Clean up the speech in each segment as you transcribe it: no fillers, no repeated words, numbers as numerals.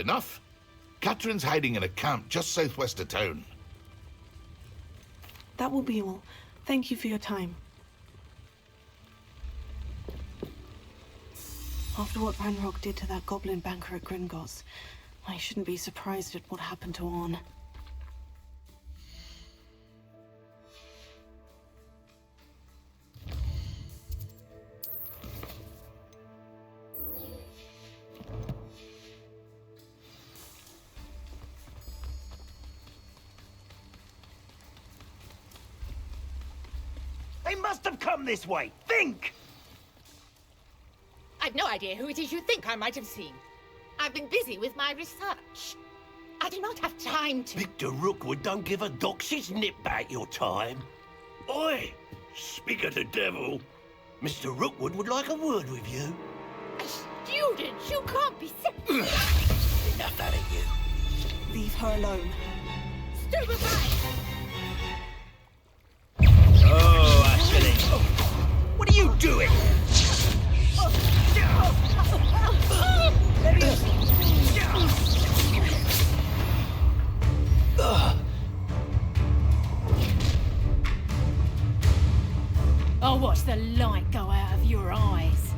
enough. Catherine's hiding in a camp just southwest of town. That will be all. Thank you for your time. After what Ranrock did to that goblin banker at Gringotts, I shouldn't be surprised at what happened to Orn. They must have come this way. Think! I've no idea who it is you think I might have seen. I've been busy with my research. I do not have time to... Victor Rookwood don't give a doxy's nip back your time. Oi! Speak of the devil. Mr. Rookwood would like a word with you. A student? You can't be serious. Enough out of you. Leave her alone. Stupefy! Oh, Ashley. What are you doing? I'll watch the light go out of your eyes.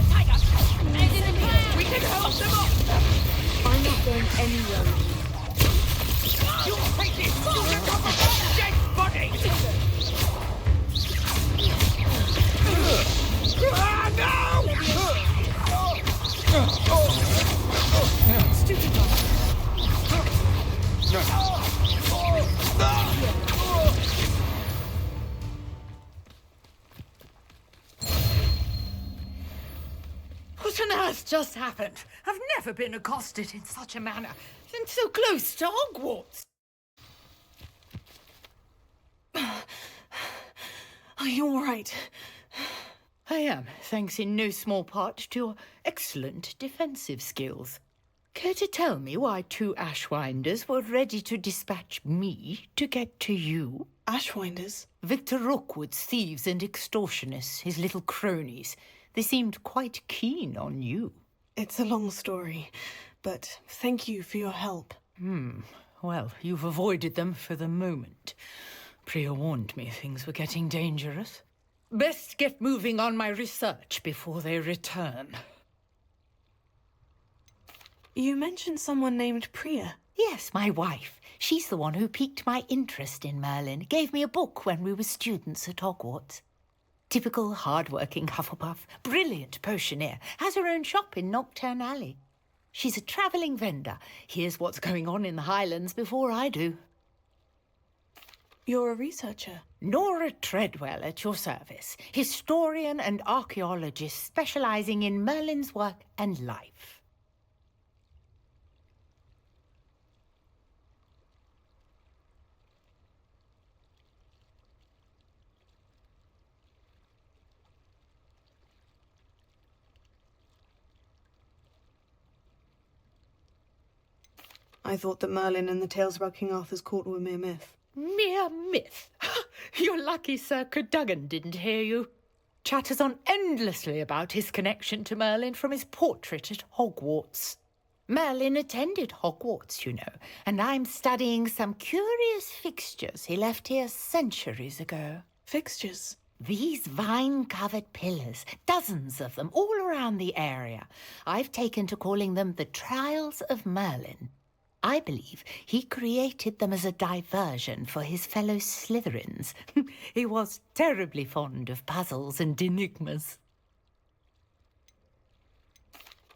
Tiger! Head in the clear! We can help them up! I'm not going anywhere with you. You'll take this! You'll recover that dead body! Ah, no! Stupid dog. What on earth just happened? I've never been accosted in such a manner, and so close to Hogwarts. Are you all right? I am, thanks in no small part to your excellent defensive skills. Care to tell me why two Ashwinders were ready to dispatch me to get to you? Ashwinders? Victor Rookwood's thieves and extortionists, his little cronies. They seemed quite keen on you. It's a long story, but thank you for your help. Well, you've avoided them for the moment. Priya warned me things were getting dangerous. Best get moving on my research before they return. You mentioned someone named Priya. Yes, my wife. She's the one who piqued my interest in Merlin. Gave me a book when we were students at Hogwarts. Typical hard-working Hufflepuff, brilliant potioneer, has her own shop in Nocturne Alley. She's a travelling vendor. Hears what's going on in the Highlands before I do. You're a researcher. Nora Treadwell at your service, historian and archaeologist specialising in Merlin's work and life. I thought that Merlin and the tales about King Arthur's court were mere myth. Mere myth? You're lucky Sir Cadogan didn't hear you. Chatters on endlessly about his connection to Merlin from his portrait at Hogwarts. Merlin attended Hogwarts, you know, and I'm studying some curious fixtures he left here centuries ago. Fixtures? These vine-covered pillars, dozens of them, all around the area. I've taken to calling them the Trials of Merlin. I believe he created them as a diversion for his fellow Slytherins. He was terribly fond of puzzles and enigmas.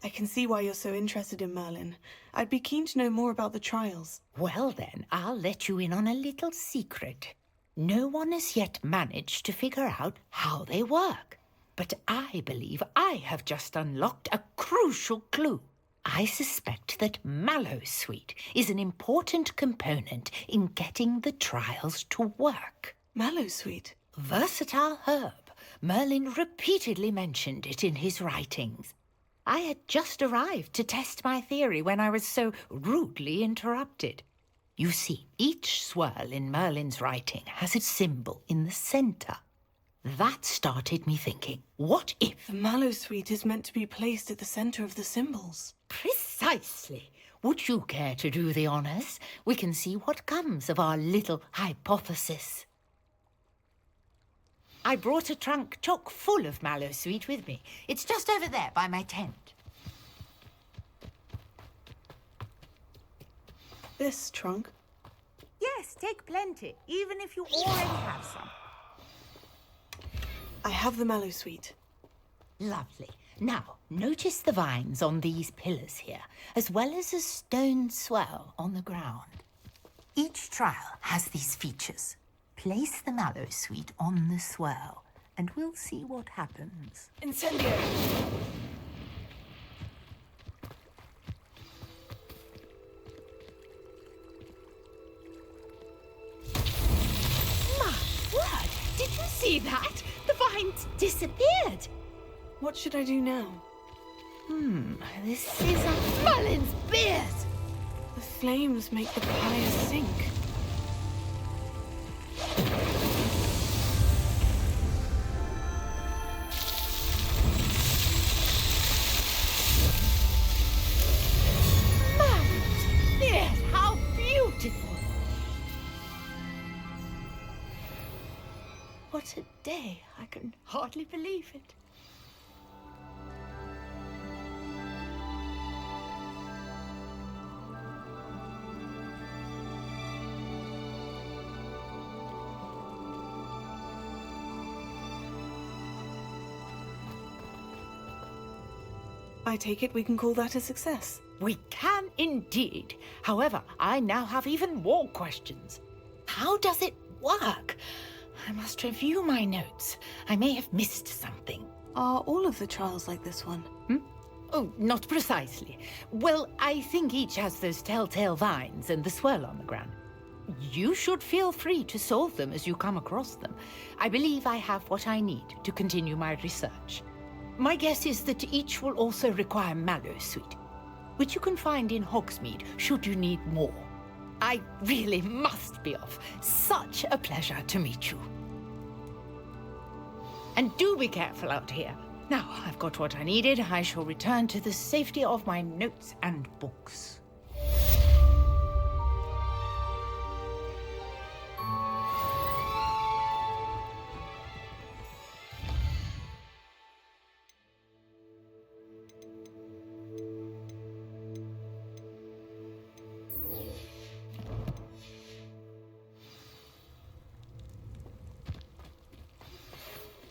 I can see why you're so interested in Merlin. I'd be keen to know more about the trials. Well then, I'll let you in on a little secret. No one has yet managed to figure out how they work. But I believe I have just unlocked a crucial clue. I suspect that Mallowsweet is an important component in getting the trials to work. Mallowsweet? Versatile herb. Merlin repeatedly mentioned it in his writings. I had just arrived to test my theory when I was so rudely interrupted. You see, each swirl in Merlin's writing has a symbol in the centre. That started me thinking, what if? The mallow suite is meant to be placed at the center of the symbols. Precisely. Would you care to do the honors? We can see what comes of our little hypothesis. I brought a trunk chock full of mallow sweet with me. It's just over there by my tent. This trunk? Yes, take plenty, even if you already have some. I have the mallow suite. Lovely. Now, notice the vines on these pillars here, as well as a stone swell on the ground. Each trial has these features. Place the mallow sweet on the swell, and we'll see what happens. Incendio! My word! Did you see that? The vines disappeared. What should I do now? This is a Mullin's beard. The flames make the pyre sink. Mullin's beard, how beautiful. What a day. I can hardly believe it. I take it we can call that a success. We can indeed. However, I now have even more questions. How does it work? I must review my notes. I may have missed something. Are all of the trials like this one? Oh, not precisely. Well, I think each has those telltale vines and the swirl on the ground. You should feel free to solve them as you come across them. I believe I have what I need to continue my research. My guess is that each will also require mallow sweet, which you can find in Hogsmeade should you need more. I really must be off. Such a pleasure to meet you. And do be careful out here. Now I've got what I needed, I shall return to the safety of my notes and books.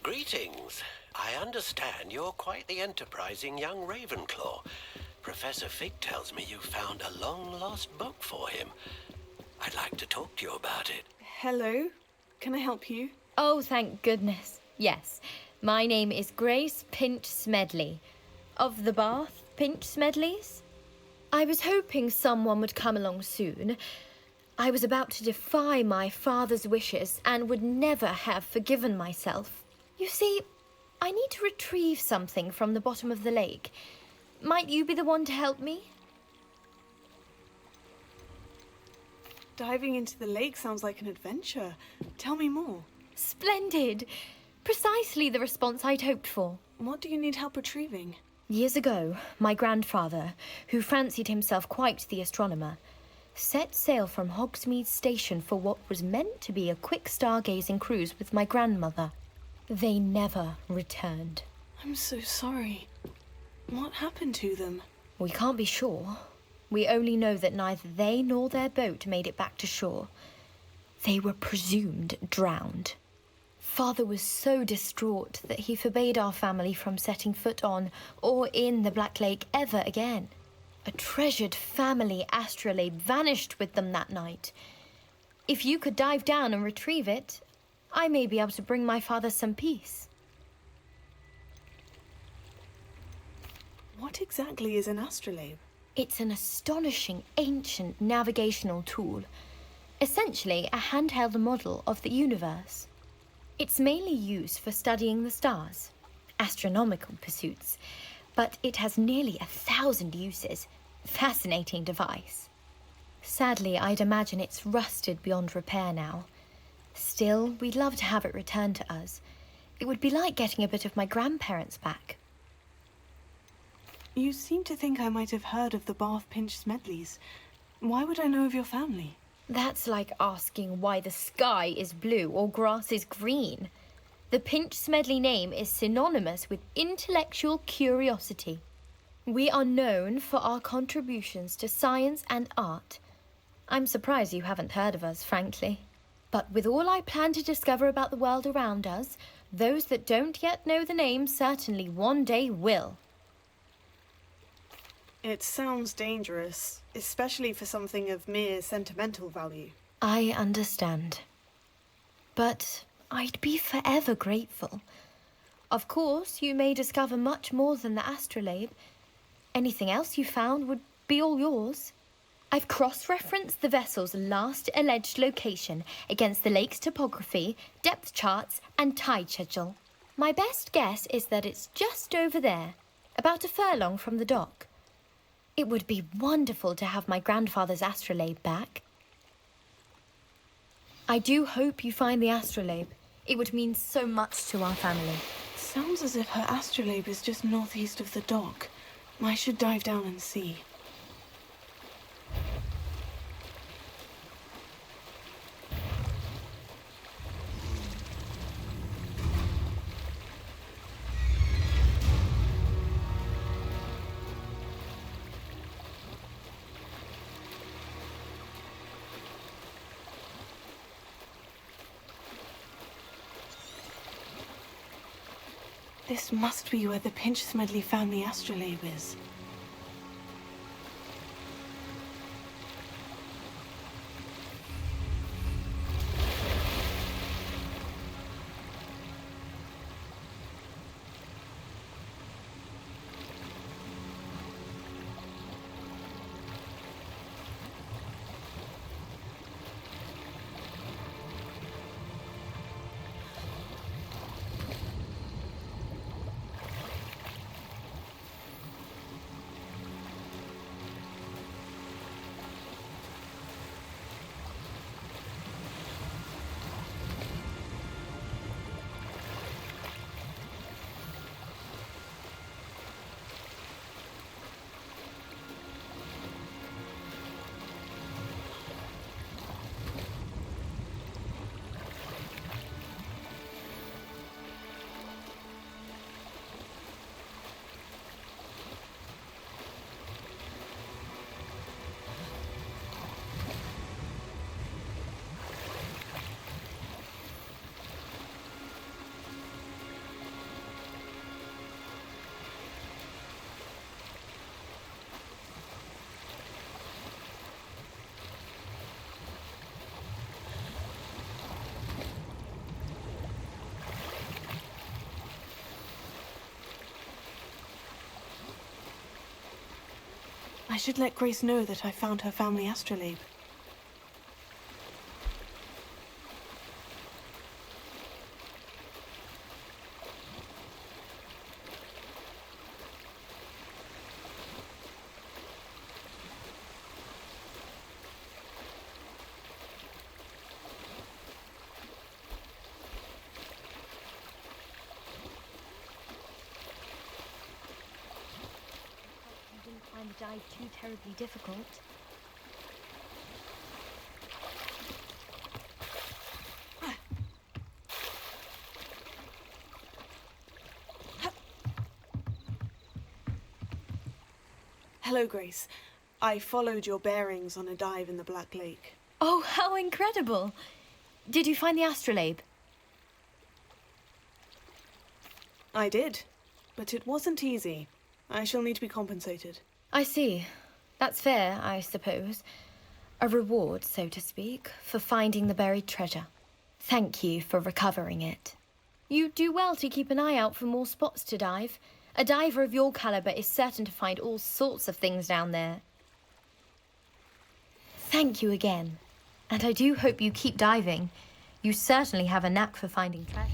Greetings. I understand you're quite the enterprising young Ravenclaw. Professor Fig tells me you found a long-lost book for him. I'd like to talk to you about it. Hello? Can I help you? Oh, thank goodness. Yes. My name is Grace Pinch Smedley. Of the Bath Pinch Smedleys? I was hoping someone would come along soon. I was about to defy my father's wishes and would never have forgiven myself. You see, I need to retrieve something from the bottom of the lake. Might you be the one to help me? Diving into the lake sounds like an adventure. Tell me more. Splendid! Precisely the response I'd hoped for. What do you need help retrieving? Years ago, my grandfather, who fancied himself quite the astronomer, set sail from Hogsmeade Station for what was meant to be a quick stargazing cruise with my grandmother. They never returned. I'm so sorry. What happened to them? We can't be sure. We only know that neither they nor their boat made it back to shore. They were presumed drowned. Father was so distraught that he forbade our family from setting foot on or in the Black Lake ever again. A treasured family astrolabe vanished with them that night. If you could dive down and retrieve it, I may be able to bring my father some peace. What exactly is an astrolabe? It's an astonishing ancient navigational tool. Essentially a handheld model of the universe. It's mainly used for studying the stars, astronomical pursuits, but it has nearly 1,000 uses. Fascinating device. Sadly, I'd imagine it's rusted beyond repair now. Still, we'd love to have it returned to us. It would be like getting a bit of my grandparents back. You seem to think I might have heard of the Bath Pinch Smedleys. Why would I know of your family? That's like asking why the sky is blue or grass is green. The Pinch Smedley name is synonymous with intellectual curiosity. We are known for our contributions to science and art. I'm surprised you haven't heard of us, frankly. But with all I plan to discover about the world around us, those that don't yet know the name certainly one day will. It sounds dangerous, especially for something of mere sentimental value. I understand. But I'd be forever grateful. Of course, you may discover much more than the astrolabe. Anything else you found would be all yours. I've cross-referenced the vessel's last alleged location against the lake's topography, depth charts, and tide schedule. My best guess is that it's just over there, about a furlong from the dock. It would be wonderful to have my grandfather's astrolabe back. I do hope you find the astrolabe. It would mean so much to our family. Sounds as if her astrolabe is just northeast of the dock. I should dive down and see. This must be where the Pinch Smedley family astrolabe is. I should let Grace know that I found her family astrolabe. The dive too terribly difficult. Hello, Grace. I followed your bearings on a dive in the Black Lake. Oh, how incredible! Did you find the astrolabe? I did, but it wasn't easy. I shall need to be compensated. I see. That's fair, I suppose. A reward, so to speak, for finding the buried treasure. Thank you for recovering it. You do well to keep an eye out for more spots to dive. A diver of your caliber is certain to find all sorts of things down there. Thank you again. And I do hope you keep diving. You certainly have a knack for finding treasure.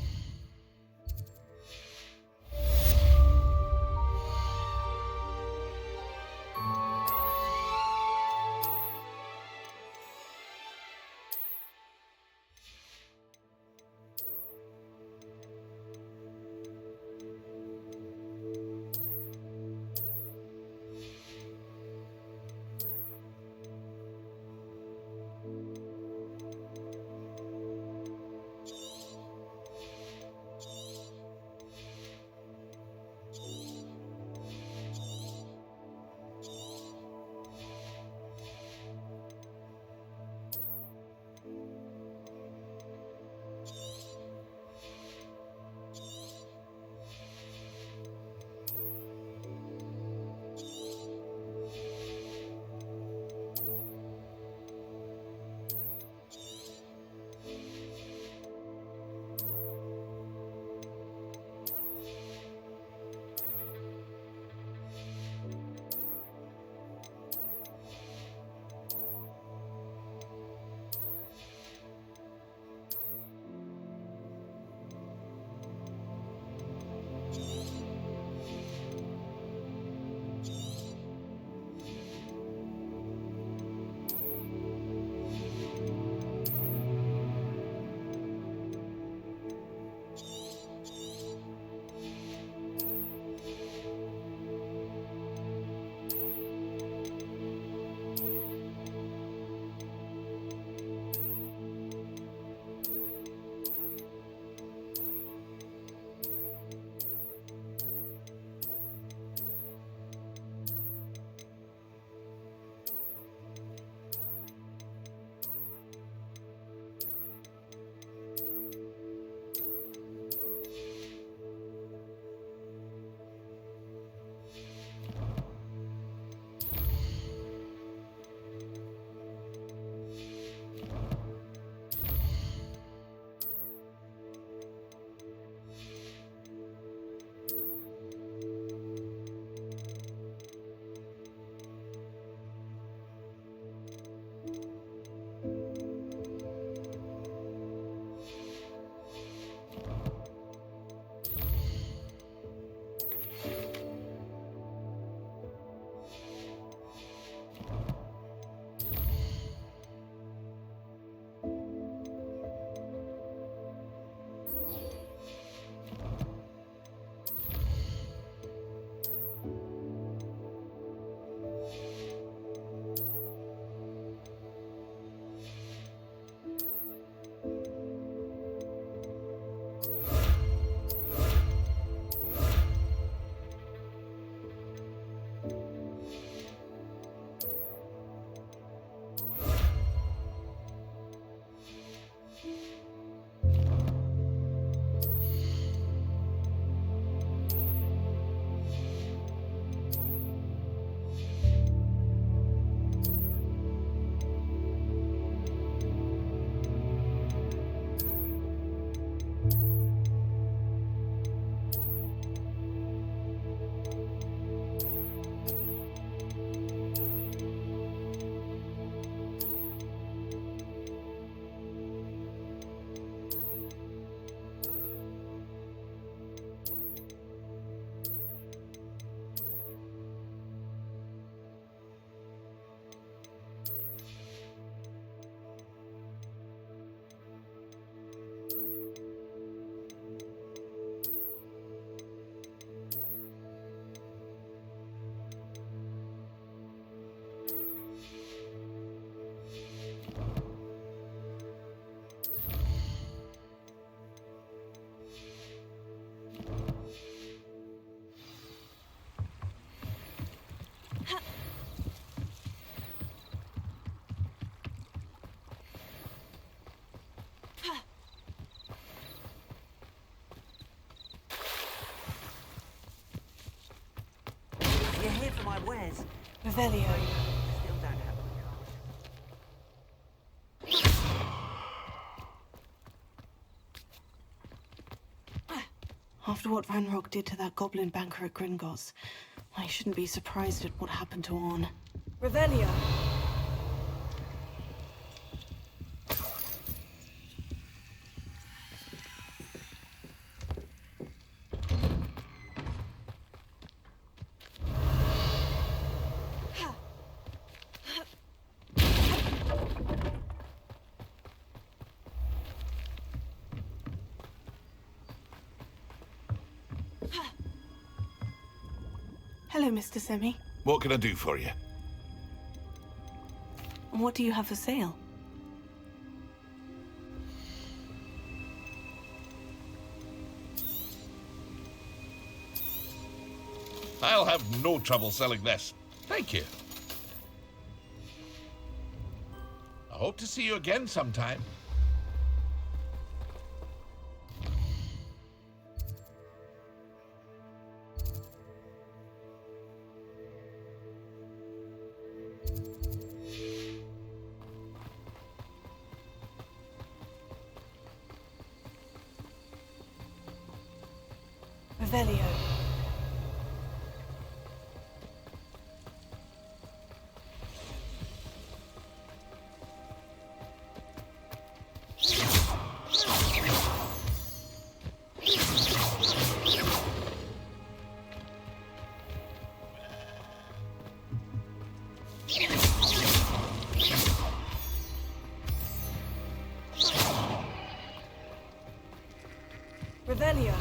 here for my wares. Revelio. Still don't have a card. After what Ranrock did to that goblin banker at Gringotts, I shouldn't be surprised at what happened to Orn. Revelio. Hello, Mr. Semi. What can I do for you? What do you have for sale? I'll have no trouble selling this. Thank you. I hope to see you again sometime. Revelio. Revelio.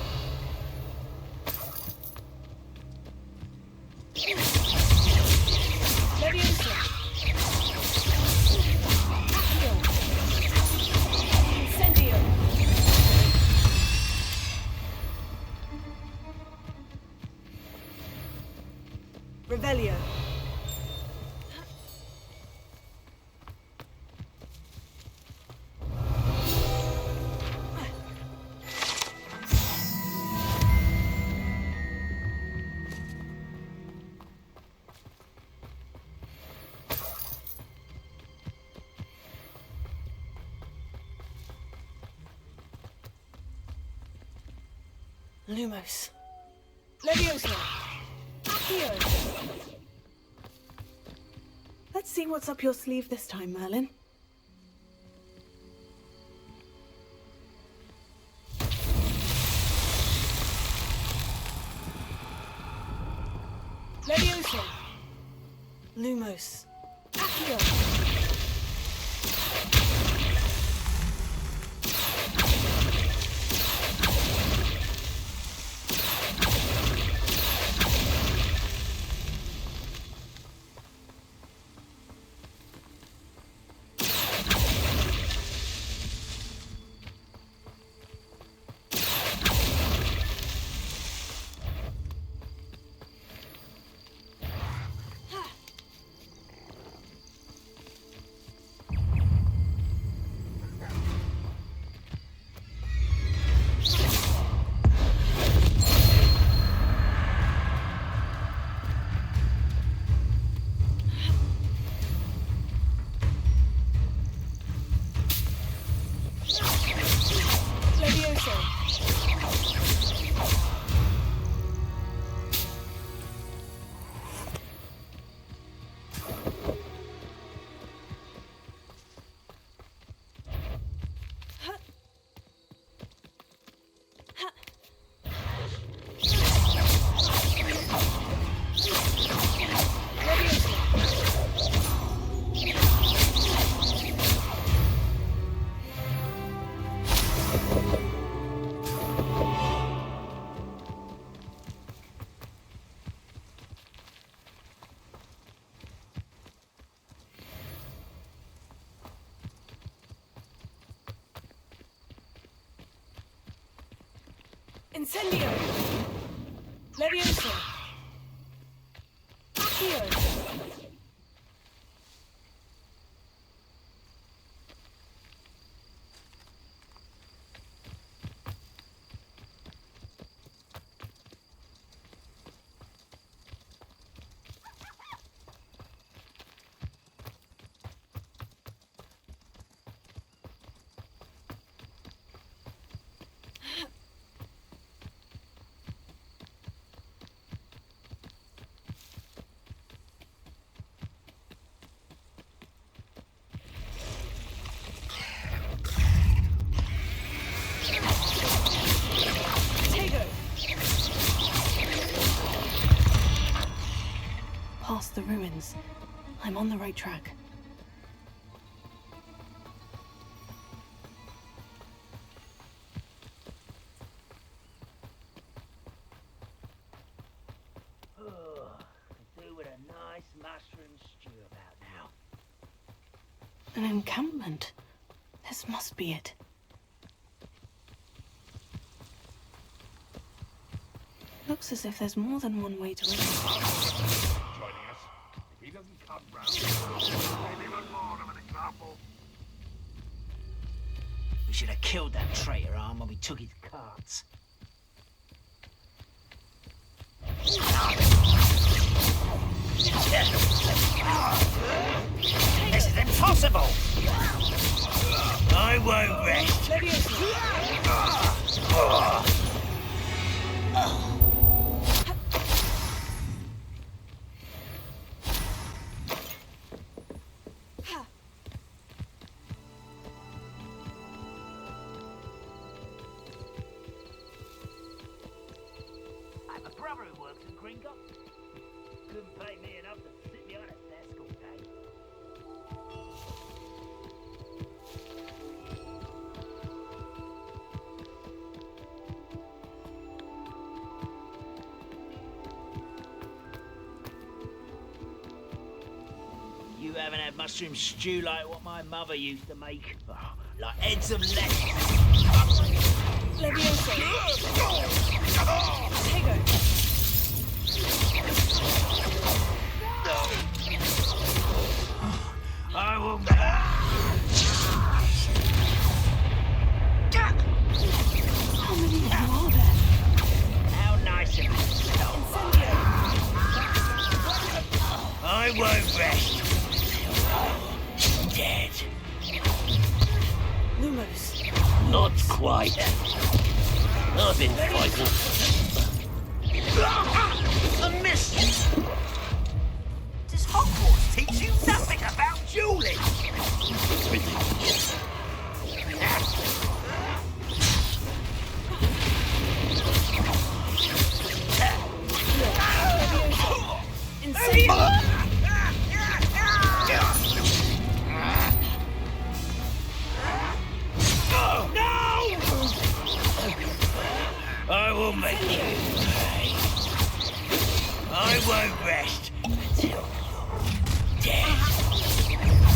Leviosa. Accio. Incendio. Revelio. Lumos. Leviosa. Accio. Let's see what's up your sleeve this time, Merlin. Leviosa. Lumos. Accio. Incendio! Leviosa! Accio! past the ruins. I'm on the right track. Could do with a nice mushroom stew about now. An encampment. This must be it. Looks as if there's more than one way to enter. Joining us. If he doesn't come round, maybe one more of an example. We should have killed that traitor arm when we took his carts. This is impossible! I won't rest. I have a brother who works in Gringotts. Couldn't pay me enough to sit behind a desk all day. You haven't had mushroom stew like what my mother used to make. Oh, like heads of lettuce. I will. How many of you are there? How nice of you. I won't rest. Dead. Lumos. Not quite. I've been fighting. A miss! Does Hogwarts teach you nothing about dueling? It's ridiculous. I will make you pay. I won't rest until you're dead.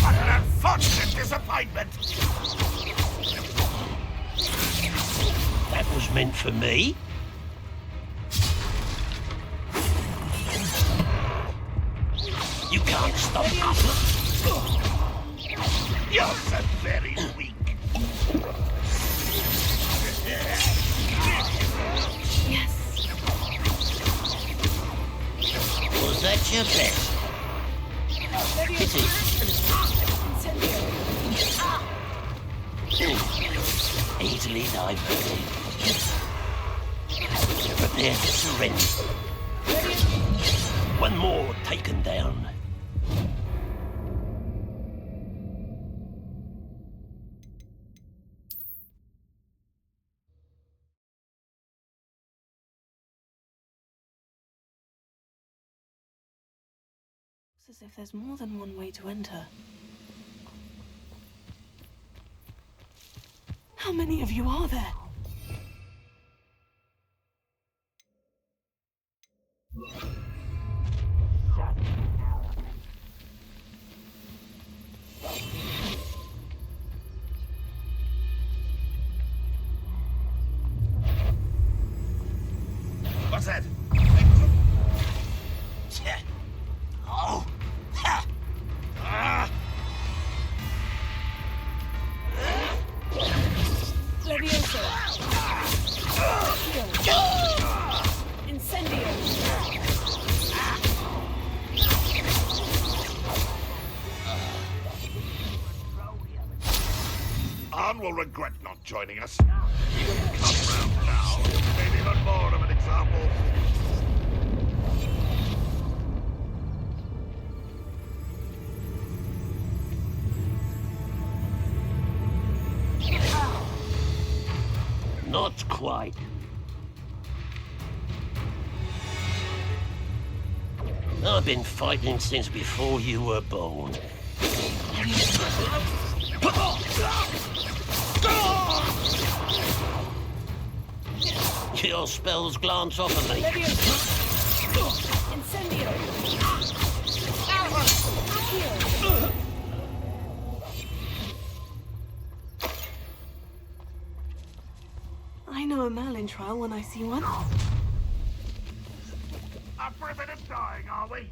What an unfortunate disappointment! That was meant for me. You can't stop us. You're so very weak. Yes. Was that your best? Pity. Easily diverted. Prepare to surrender. One more taken down. Looks as if there's more than one way to enter. How many of you are there? What's that? Oh! Ha! Ah! Levioso. Incendio. Arn will regret not joining us. He doesn't come round now. Maybe one more of an example. Not quite. I've been fighting since before you were born. Your spells glance off of me. I know a Merlin trial when I see one. Up for a bit of dying, are we?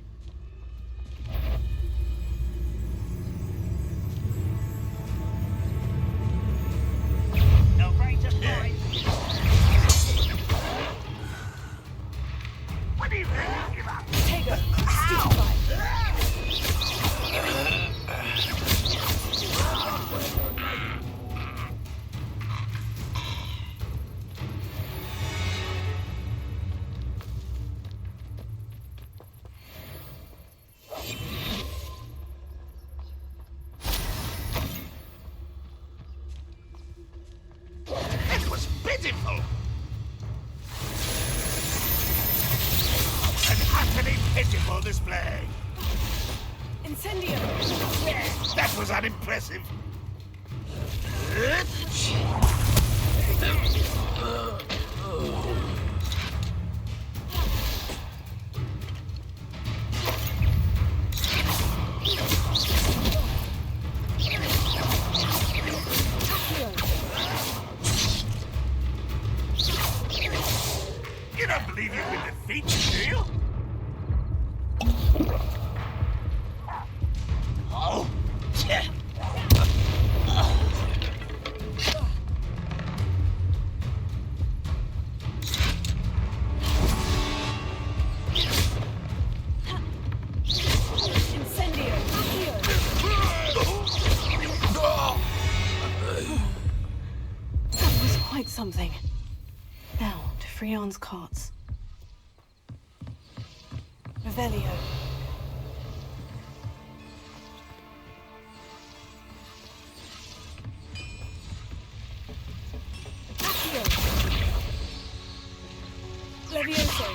No brain to fight. What do you think? Give up. It was pitiful. An utterly pitiful display. Incendio! That was unimpressive. You don't believe you've been defeated, do you? Oh, yeah. That was quite something. Now, to Freon's carts. Revelio. Levioso.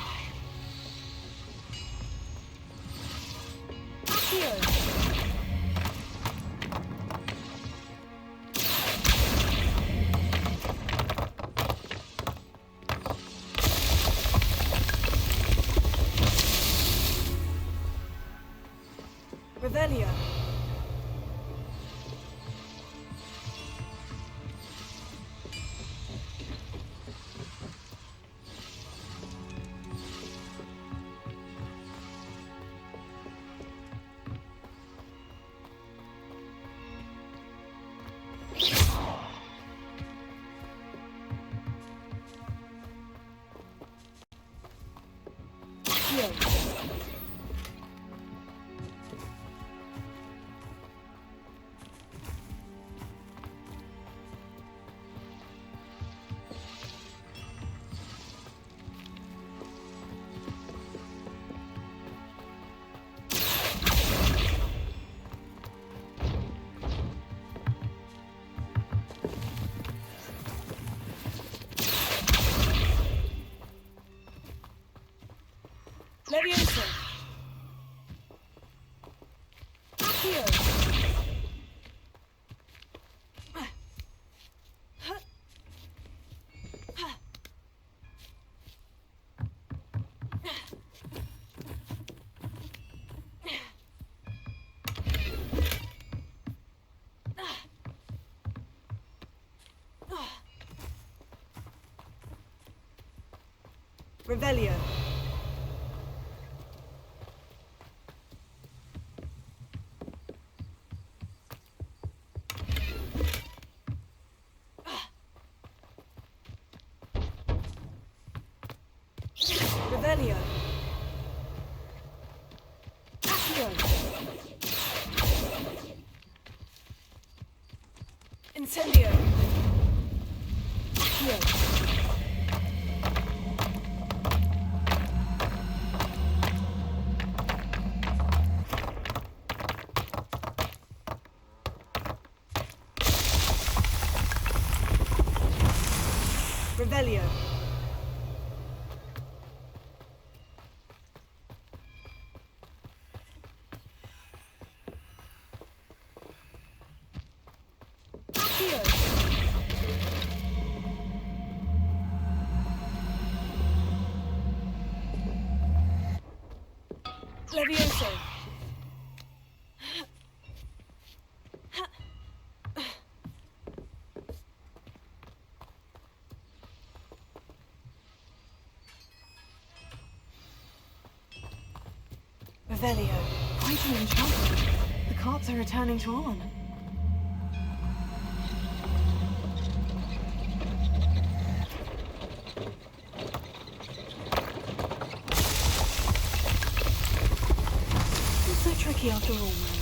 Revelio. Levioso. Revelio. Revelio. Accio. Incendio. Accio. Revelio. Levioso. Revelio. Quite an enchantment. The carts are returning to on. Not so tricky after all, man.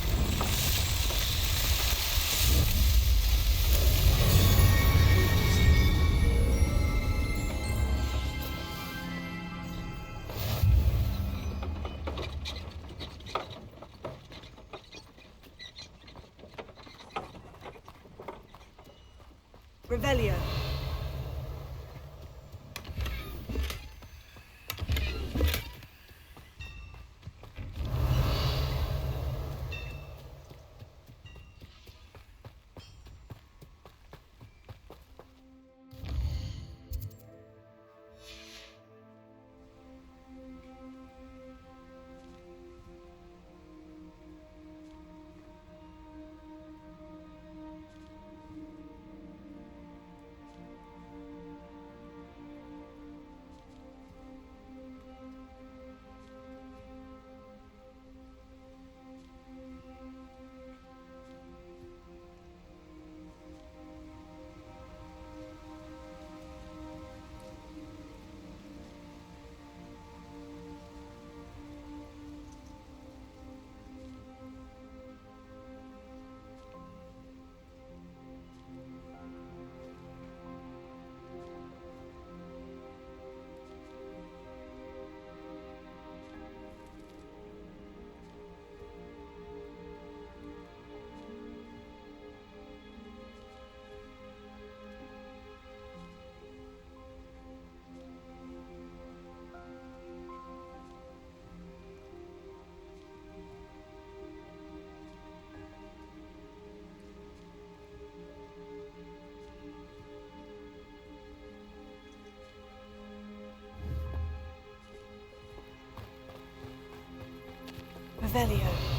Revelio. Revelio.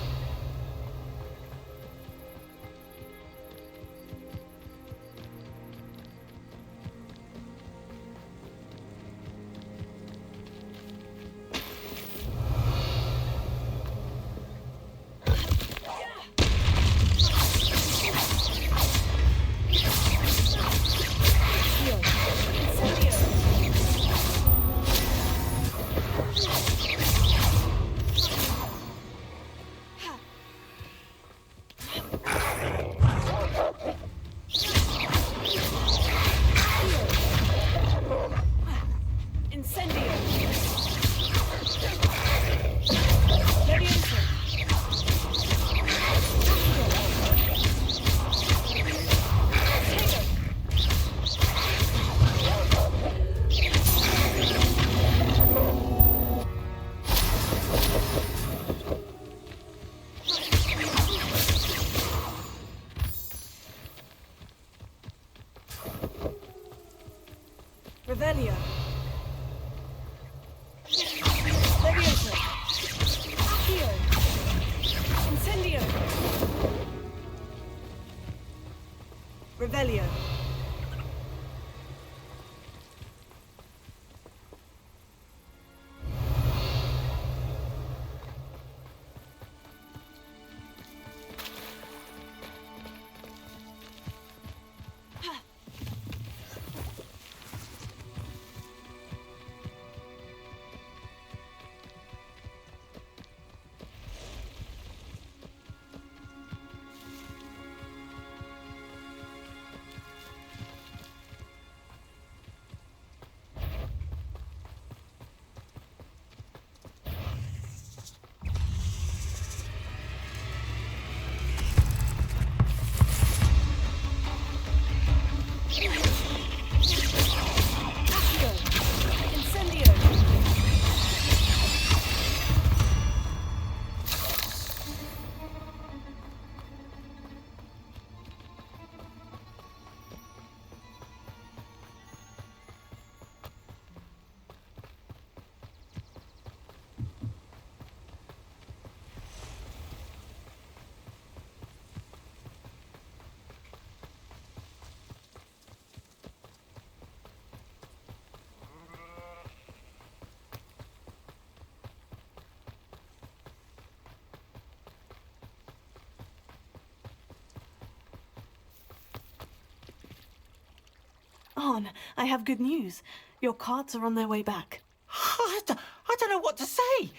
On, I have good news. Your carts are on their way back. I don't know what to say.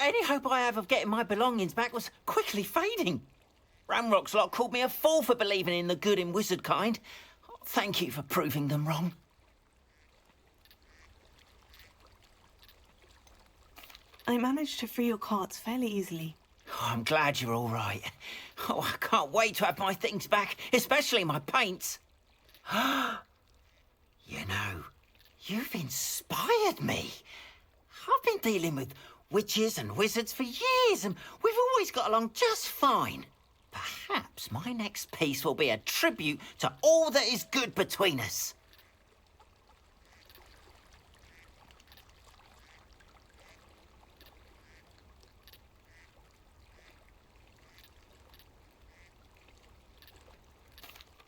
Any hope I have of getting my belongings back was quickly fading. Ramrock's lot called me a fool for believing in the good in wizard kind. Thank you for proving them wrong. I managed to free your carts fairly easily. Oh, I'm glad you're all right. Oh, I can't wait to have my things back, especially my paints. You know, you've inspired me. I've been dealing with witches and wizards for years, and we've always got along just fine. Perhaps my next piece will be a tribute to all that is good between us.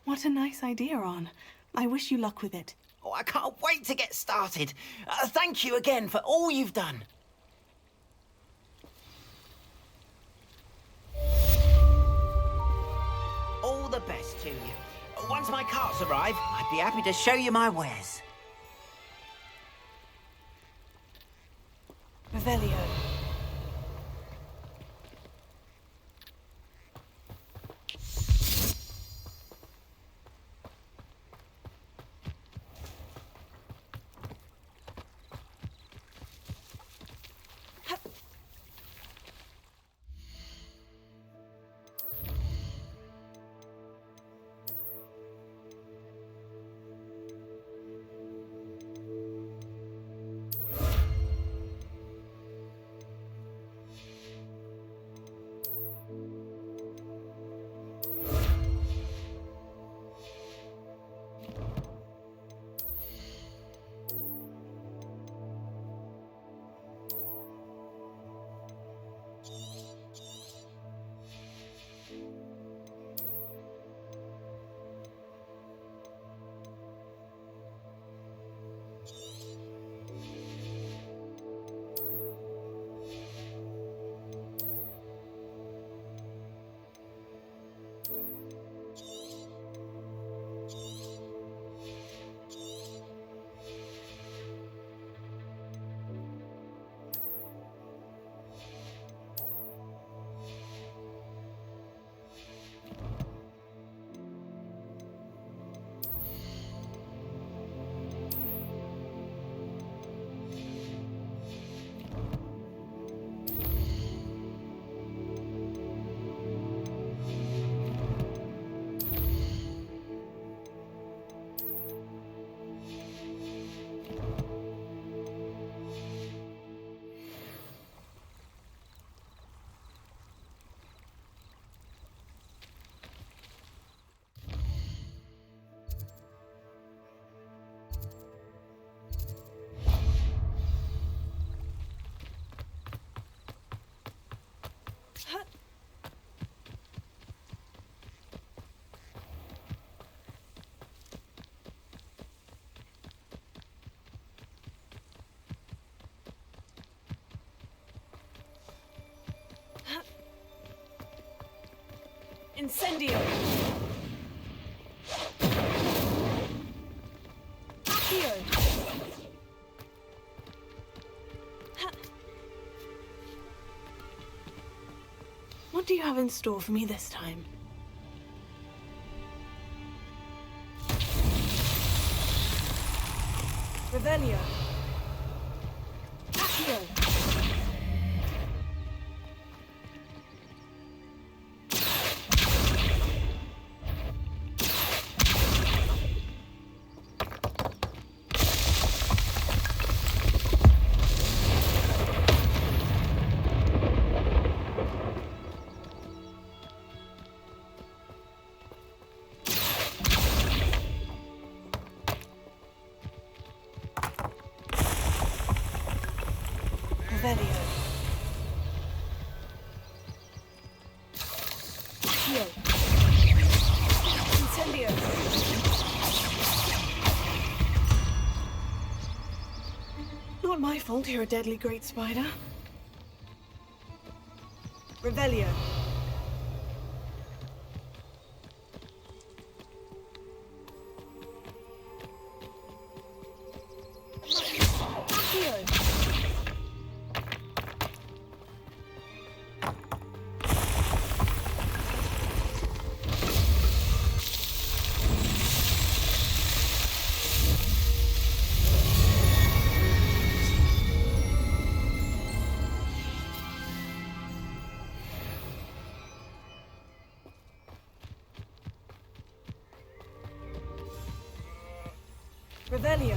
What a nice idea, On. I wish you luck with it. Oh, I can't wait to get started. Thank you again for all you've done. All the best to you. Once my carts arrive, I'd be happy to show you my wares. Revelio. Incendio! Accio! What do you have in store for me this time? Revelio! Accio! Revelio. Accio. Incendio. Not my fault you're a deadly great spider. Revelio. Revelio.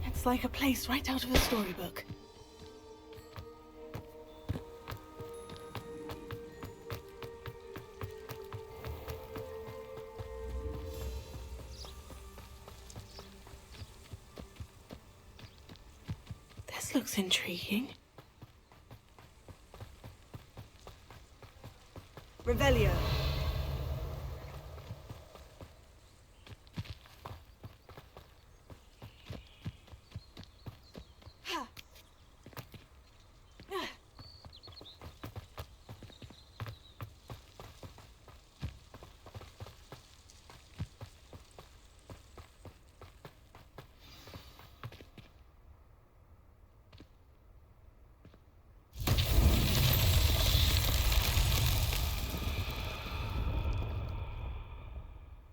It's like a place right out of a storybook. This looks intriguing. Revelio.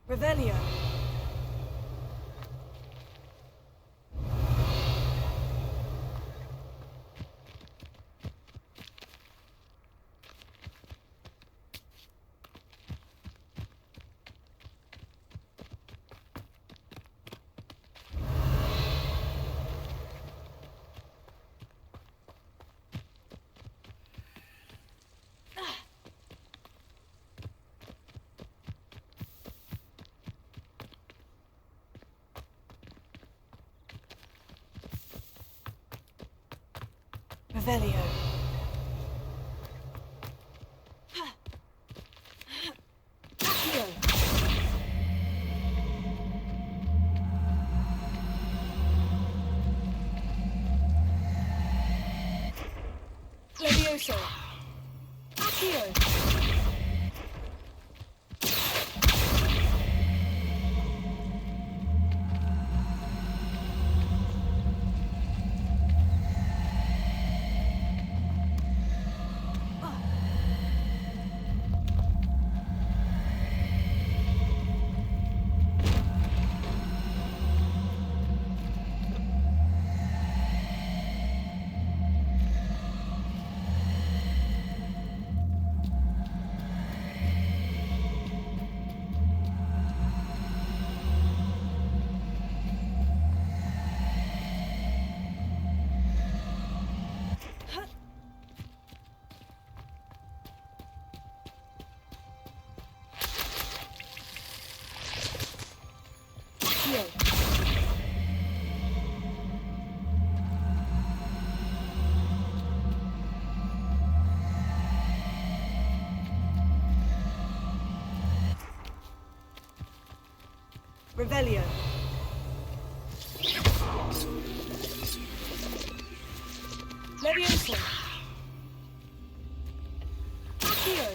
Revelio. Revelio. Accio. Levioso. Accio. Revelio. Levioso. Accio.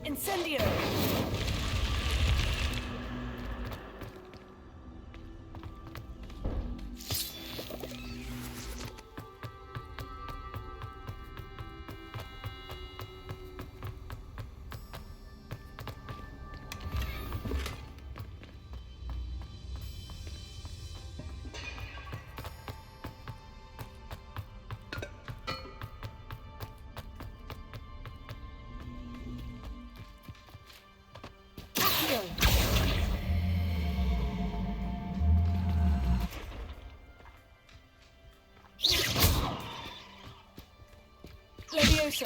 Incendio. Levioso.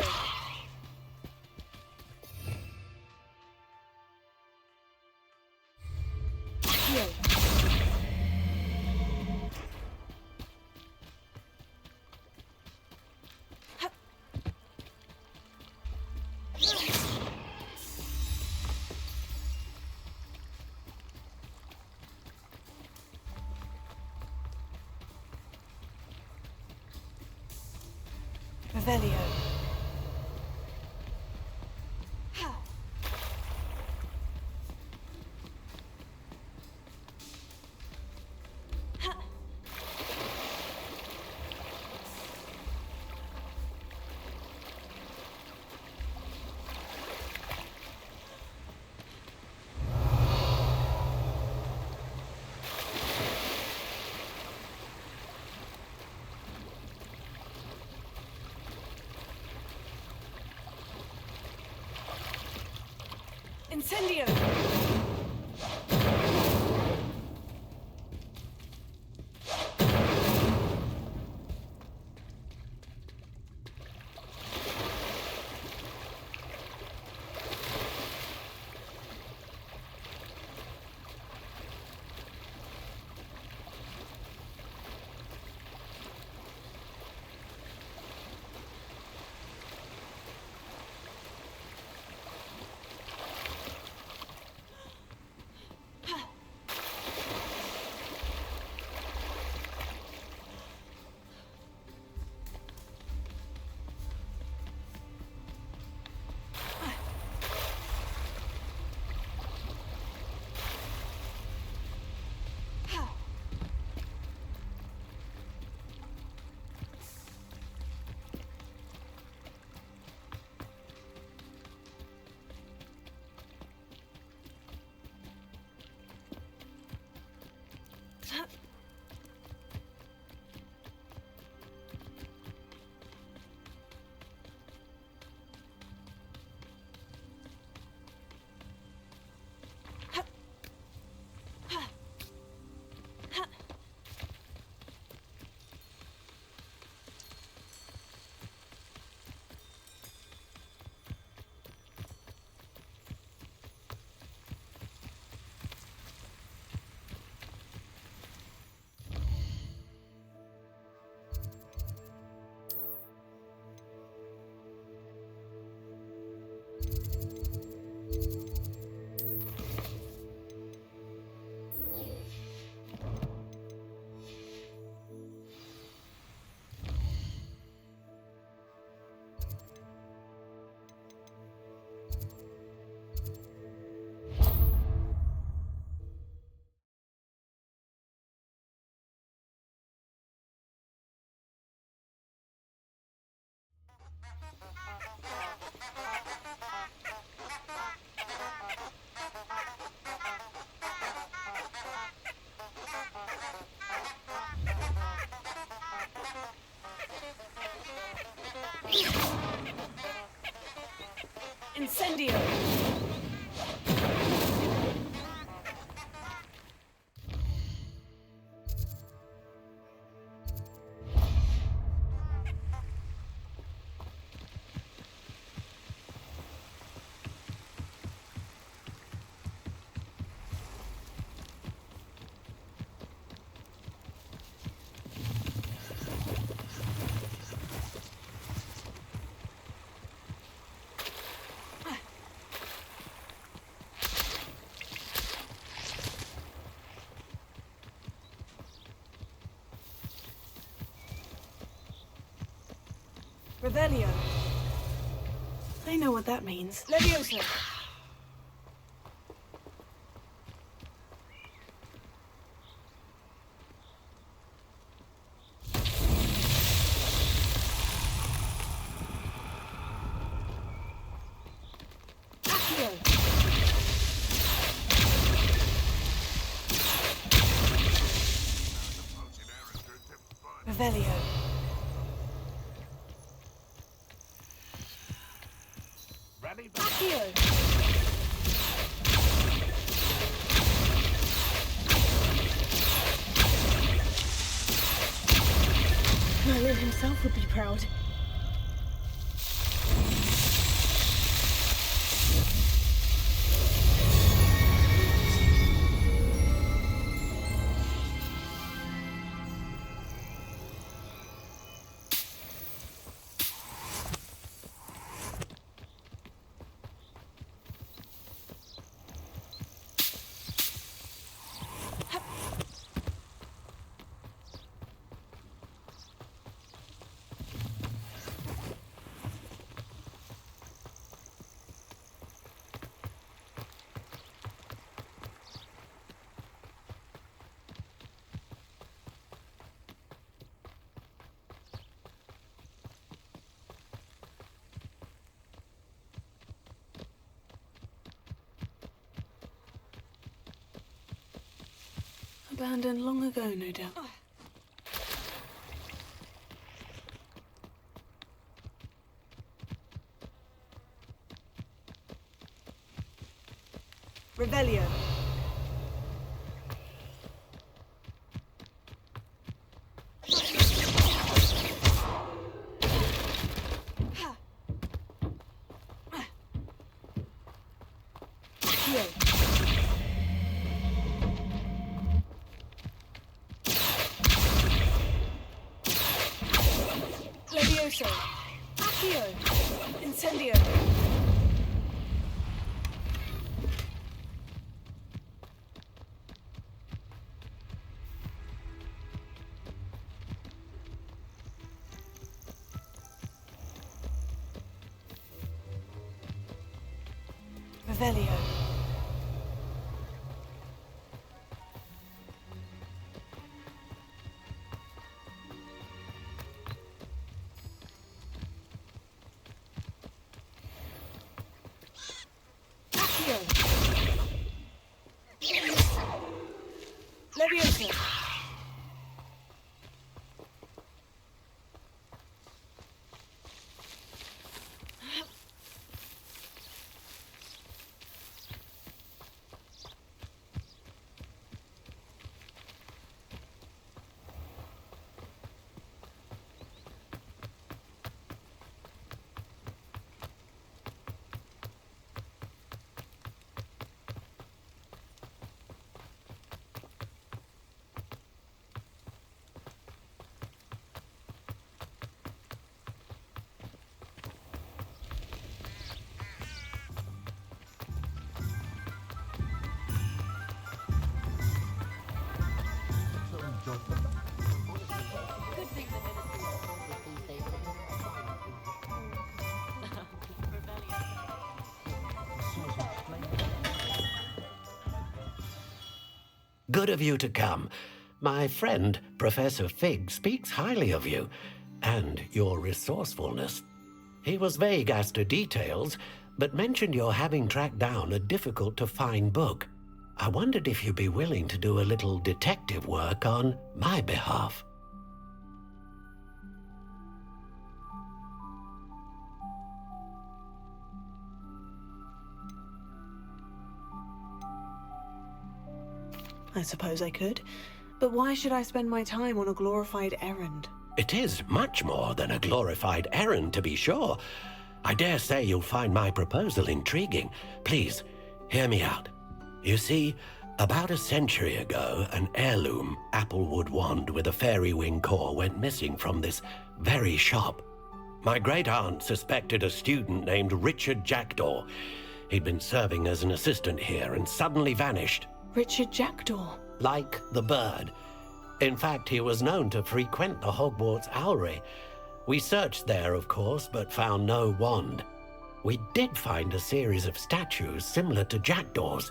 Accio. Revelio. Incendio! Incendio! Revelio. I know what that means. Leviosa. Accio. Revelio. Accio. Merlin himself would be proud. Abandoned long ago, no doubt. Revelio. Levioso. Accio. Incendio. Revelio. Accio. Levioso. Good of you to come. My friend, Professor Fig, speaks highly of you and your resourcefulness. He was vague as to details, but mentioned your having tracked down a difficult-to-find book. I wondered if you'd be willing to do a little detective work on my behalf. I suppose I could. But why should I spend my time on a glorified errand? It is much more than a glorified errand, to be sure. I dare say you'll find my proposal intriguing. Please, hear me out. You see, about a century ago, an heirloom applewood wand with a fairy wing core went missing from this very shop. My great-aunt suspected a student named Richard Jackdaw. He'd been serving as an assistant here and suddenly vanished. Richard Jackdaw. Like the bird. In fact, he was known to frequent the Hogwarts Owlery. We searched there, of course, but found no wand. We did find a series of statues similar to Jackdaw's.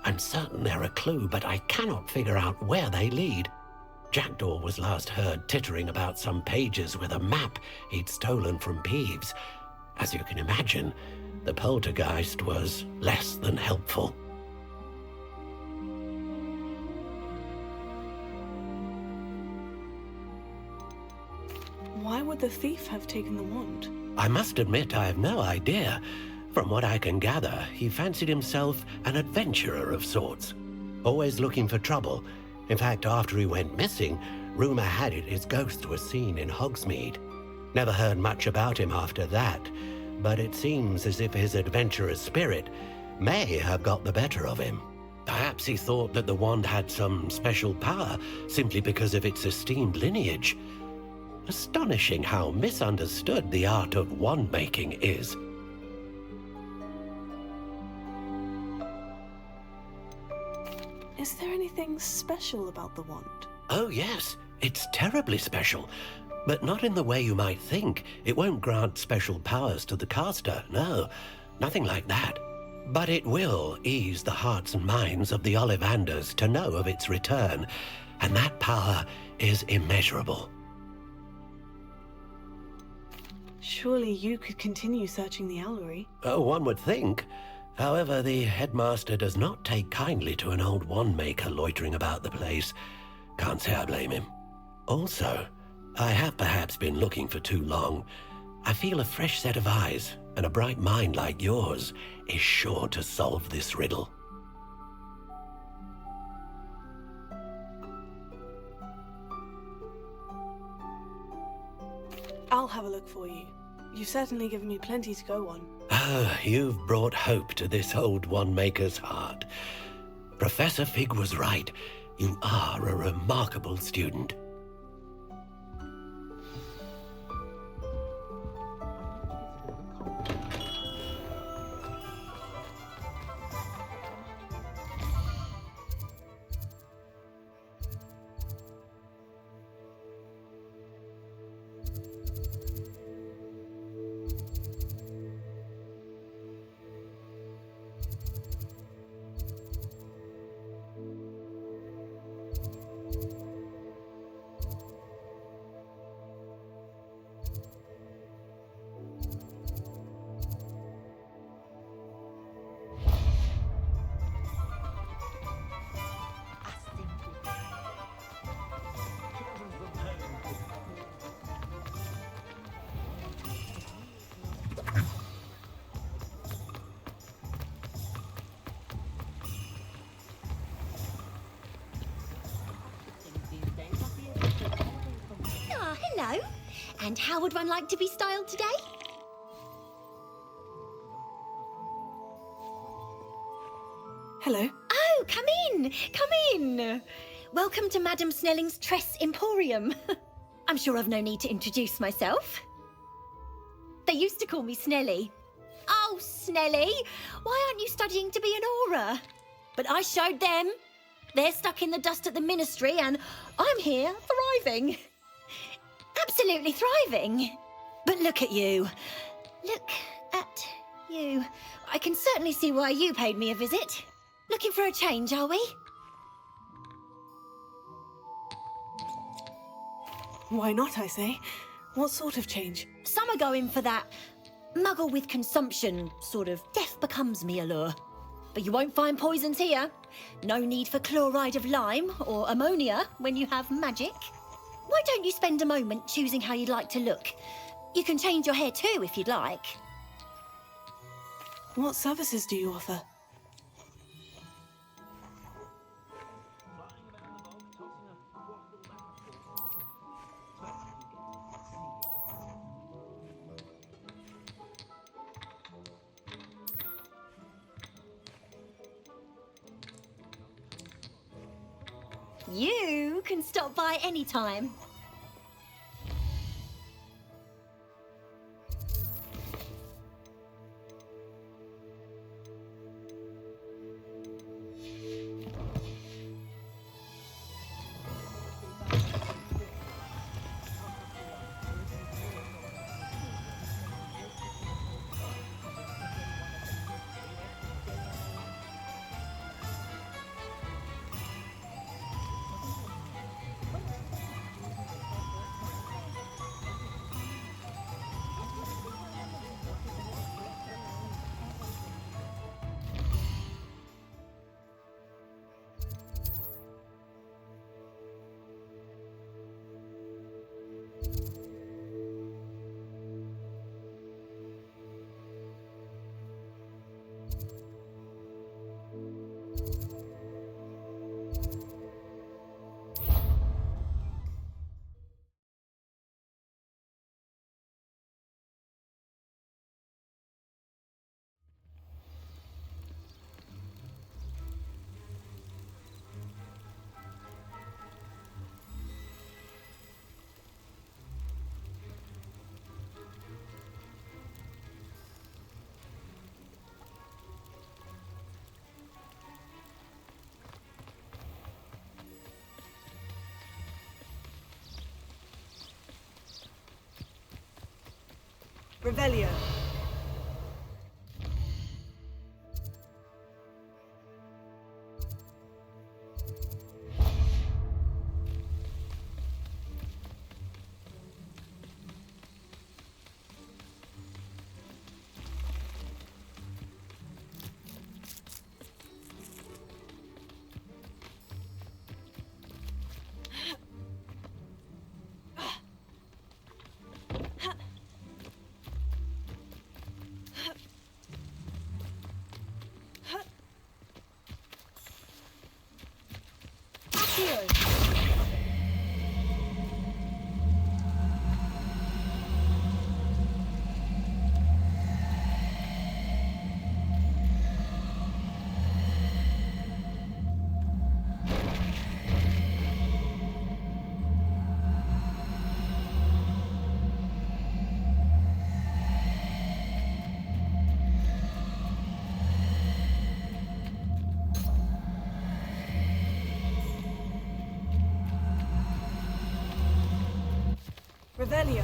I'm certain they're a clue, but I cannot figure out where they lead. Jackdaw was last heard tittering about some pages with a map he'd stolen from Peeves. As you can imagine, the poltergeist was less than helpful. Why would the thief have taken the wand? I must admit I have no idea. From what I can gather, he fancied himself an adventurer of sorts, always looking for trouble. In fact, after he went missing, rumor had it his ghost was seen in Hogsmeade. Never heard much about him after that, but it seems as if his adventurous spirit may have got the better of him. Perhaps he thought that the wand had some special power simply because of its esteemed lineage. Astonishing how misunderstood the art of wand-making is. Is there anything special about the wand? Oh yes, it's terribly special. But not in the way you might think. It won't grant special powers to the caster, no. Nothing like that. But it will ease the hearts and minds of the Ollivanders to know of its return. And that power is immeasurable. Surely you could continue searching the Owlery. Oh, one would think. However, the headmaster does not take kindly to an old wand-maker loitering about the place. Can't say I blame him. Also, I have perhaps been looking for too long. I feel a fresh set of eyes, and a bright mind like yours is sure to solve this riddle. I'll have a look for you. You've certainly given me plenty to go on. Ah, you've brought hope to this old one-maker's heart. Professor Fig was right. You are a remarkable student. Ah, hello. And how would one like to be styled today? Hello. Oh, come in, come in. Welcome to Madame Snelling's Tress Emporium. I'm sure I've no need to introduce myself. They used to call me Snelly. Oh, Snelly, why aren't you studying to be an aura? But I showed them. They're stuck in the dust at the ministry and I'm here thriving. Absolutely thriving. But look at you. Look at you. I can certainly see why you paid me a visit. Looking for a change, are we? Why not, I say? What sort of change? Some are going for that muggle with consumption, sort of death becomes me allure. But you won't find poisons here. No need for chloride of lime or ammonia when you have magic. Why don't you spend a moment choosing how you'd like to look? You can change your hair too if you'd like. What services do you offer? You can stop by any time. Revelio. Revelio.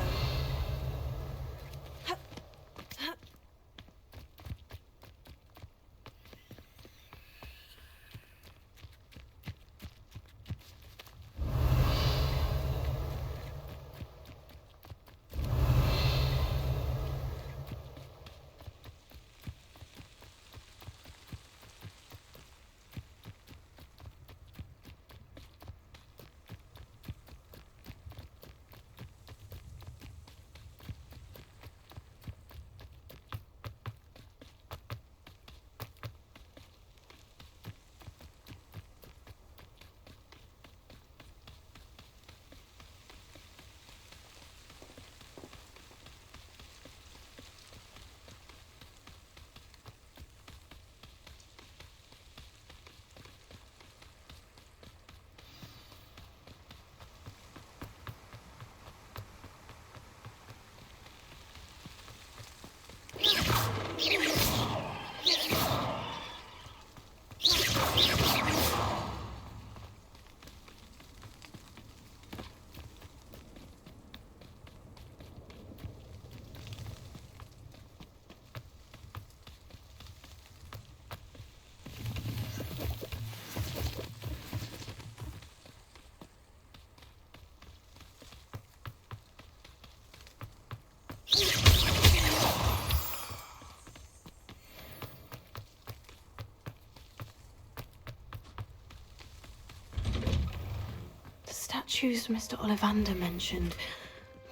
The statues Mr. Ollivander mentioned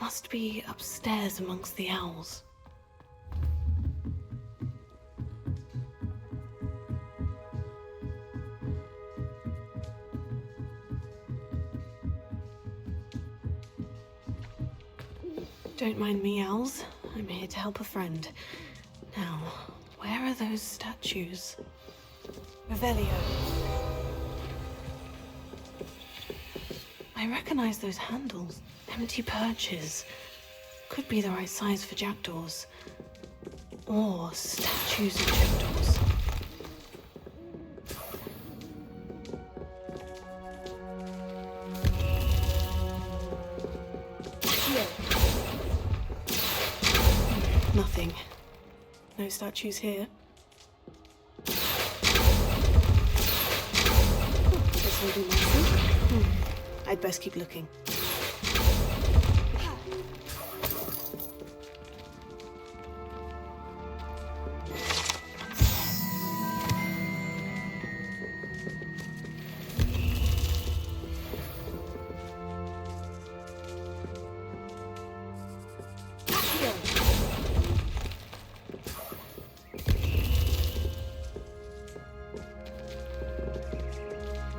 must be upstairs amongst the owls. Don't mind me, owls. I'm here to help a friend. Now, where are those statues? Revelio. I recognize those handles. Empty perches. Could be the right size for jackdaws. Or statues of jackdaws. Nothing. No statues here. This will be messy. I'd best keep looking.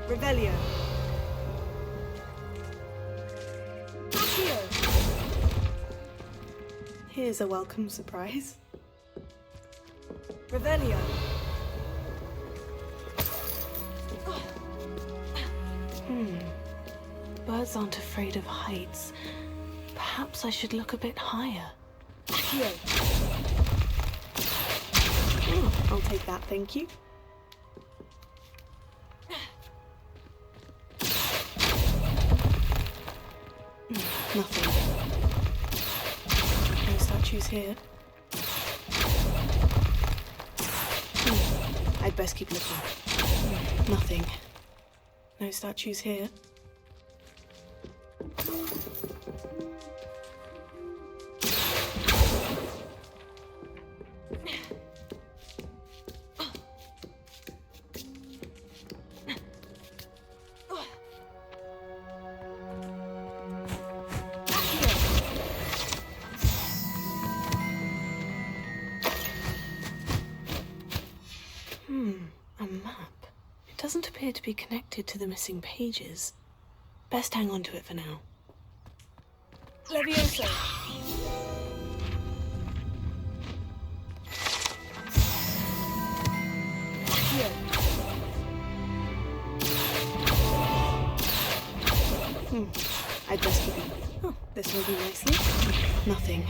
Revelio. Here's a welcome surprise. Revelio. Birds aren't afraid of heights. Perhaps I should look a bit higher. I'll take that, thank you. Nothing. No statues here. I'd best keep looking. Nothing. No statues here. A map. It doesn't appear to be connected to the missing pages. Best hang on to it for now. Levioso. I'd best keep it. Oh, this will do nicely. Nothing.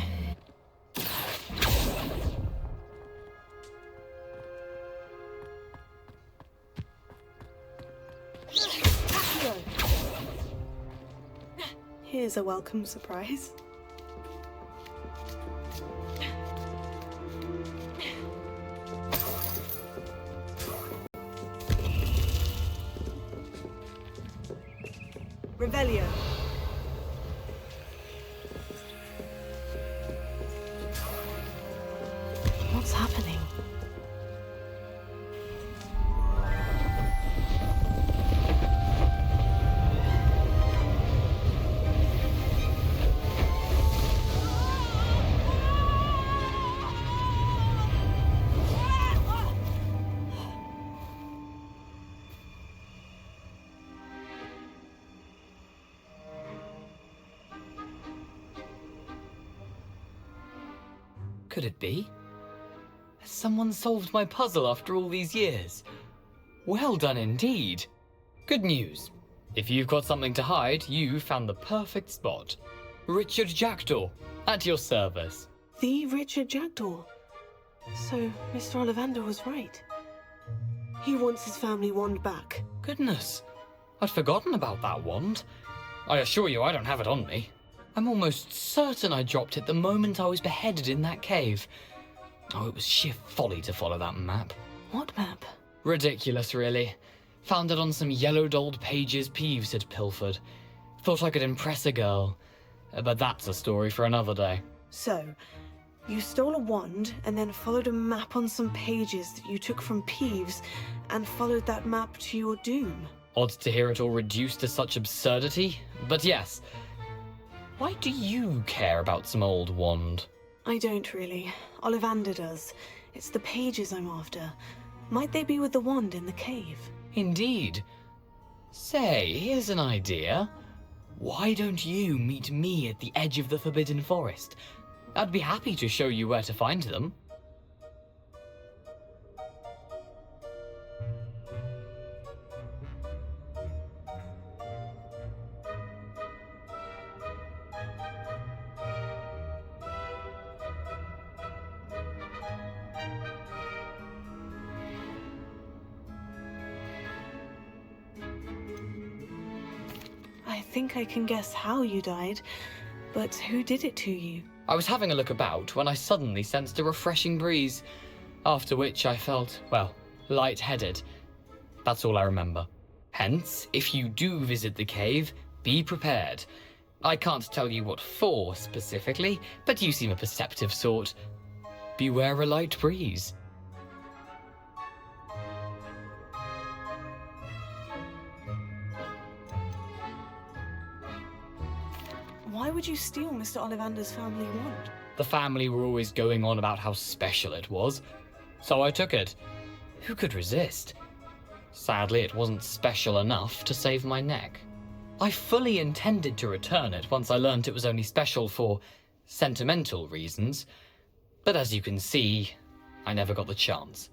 Here's a welcome surprise. Revelio. What's happening? Could it be? Has someone solved my puzzle after all these years? Well done indeed. Good news. If you've got something to hide, you've found the perfect spot. Richard Jackdaw, at your service. The Richard Jackdaw. So, Mr. Ollivander was right. He wants his family wand back. Goodness, I'd forgotten about that wand. I assure you I don't have it on me. I'm almost certain I dropped it the moment I was beheaded in that cave. Oh, it was sheer folly to follow that map. What map? Ridiculous, really. Found it on some yellowed old pages Peeves had pilfered. Thought I could impress a girl. But that's a story for another day. So, you stole a wand and then followed a map on some pages that you took from Peeves and followed that map to your doom. Odd to hear it all reduced to such absurdity, but yes. Why do you care about some old wand? I don't really. Ollivander does. It's the pages I'm after. Might they be with the wand in the cave? Indeed. Say, here's an idea. Why don't you meet me at the edge of the Forbidden Forest? I'd be happy to show you where to find them. I think I can guess how you died, but who did it to you? I was having a look about when I suddenly sensed a refreshing breeze, after which I felt, well, lightheaded. That's all I remember. Hence, if you do visit the cave, be prepared. I can't tell you what for specifically, but you seem a perceptive sort. Beware a light breeze. Why would you steal Mr. Ollivander's family wand? The family were always going on about how special it was, so I took it. Who could resist? Sadly, it wasn't special enough to save my neck. I fully intended to return it once I learnt it was only special for sentimental reasons, but as you can see, I never got the chance.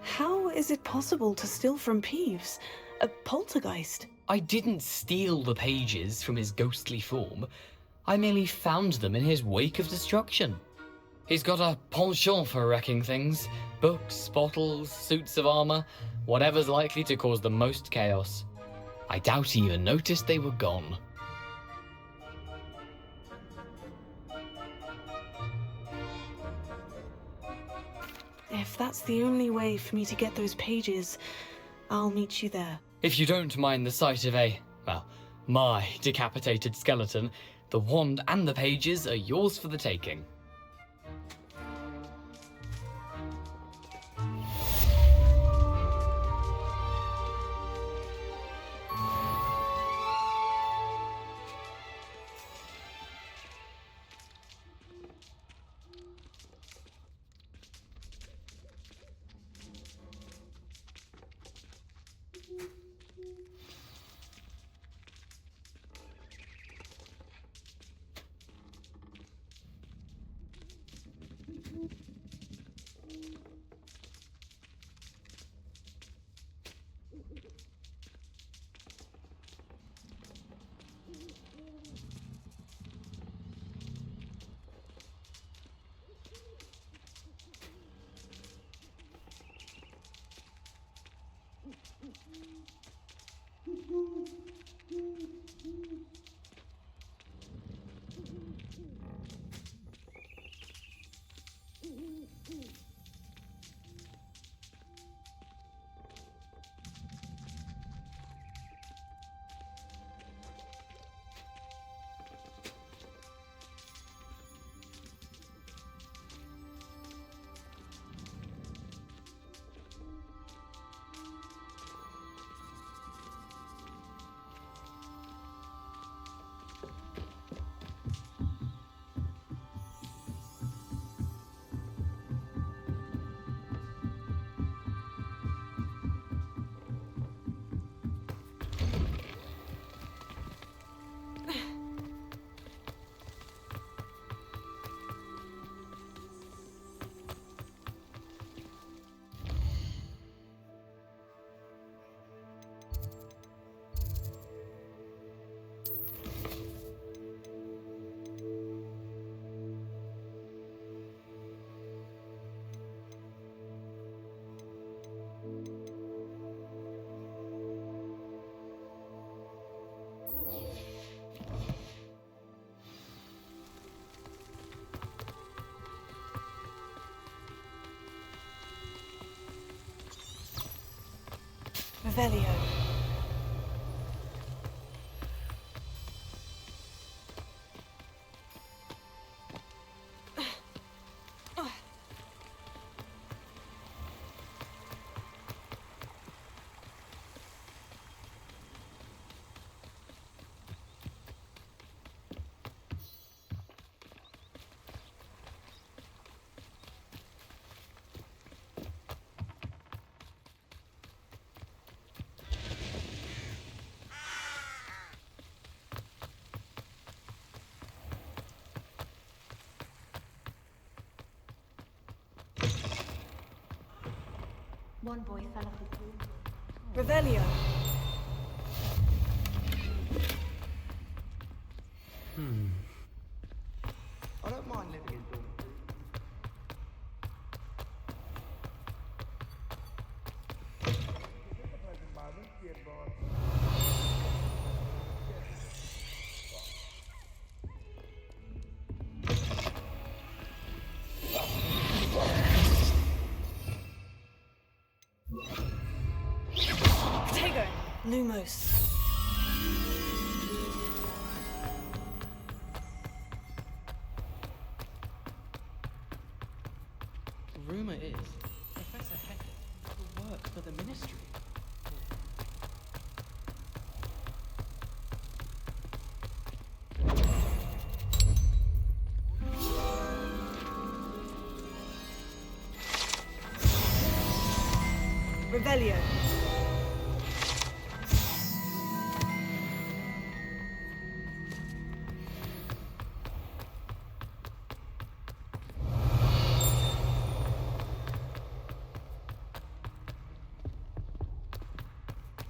How is it possible to steal from Peeves? A poltergeist? I didn't steal the pages from his ghostly form. I merely found them in his wake of destruction. He's got a penchant for wrecking things. Books, bottles, suits of armor, whatever's likely to cause the most chaos. I doubt he even noticed they were gone. If that's the only way for me to get those pages, I'll meet you there. If you don't mind the sight of my decapitated skeleton, the wand and the pages are yours for the taking. Revelio. One boy fell off his roof. Revelio. I don't mind living in dormitories. Tego. Lumos. Rumor is Professor Hecker will work for the Ministry. Revelio.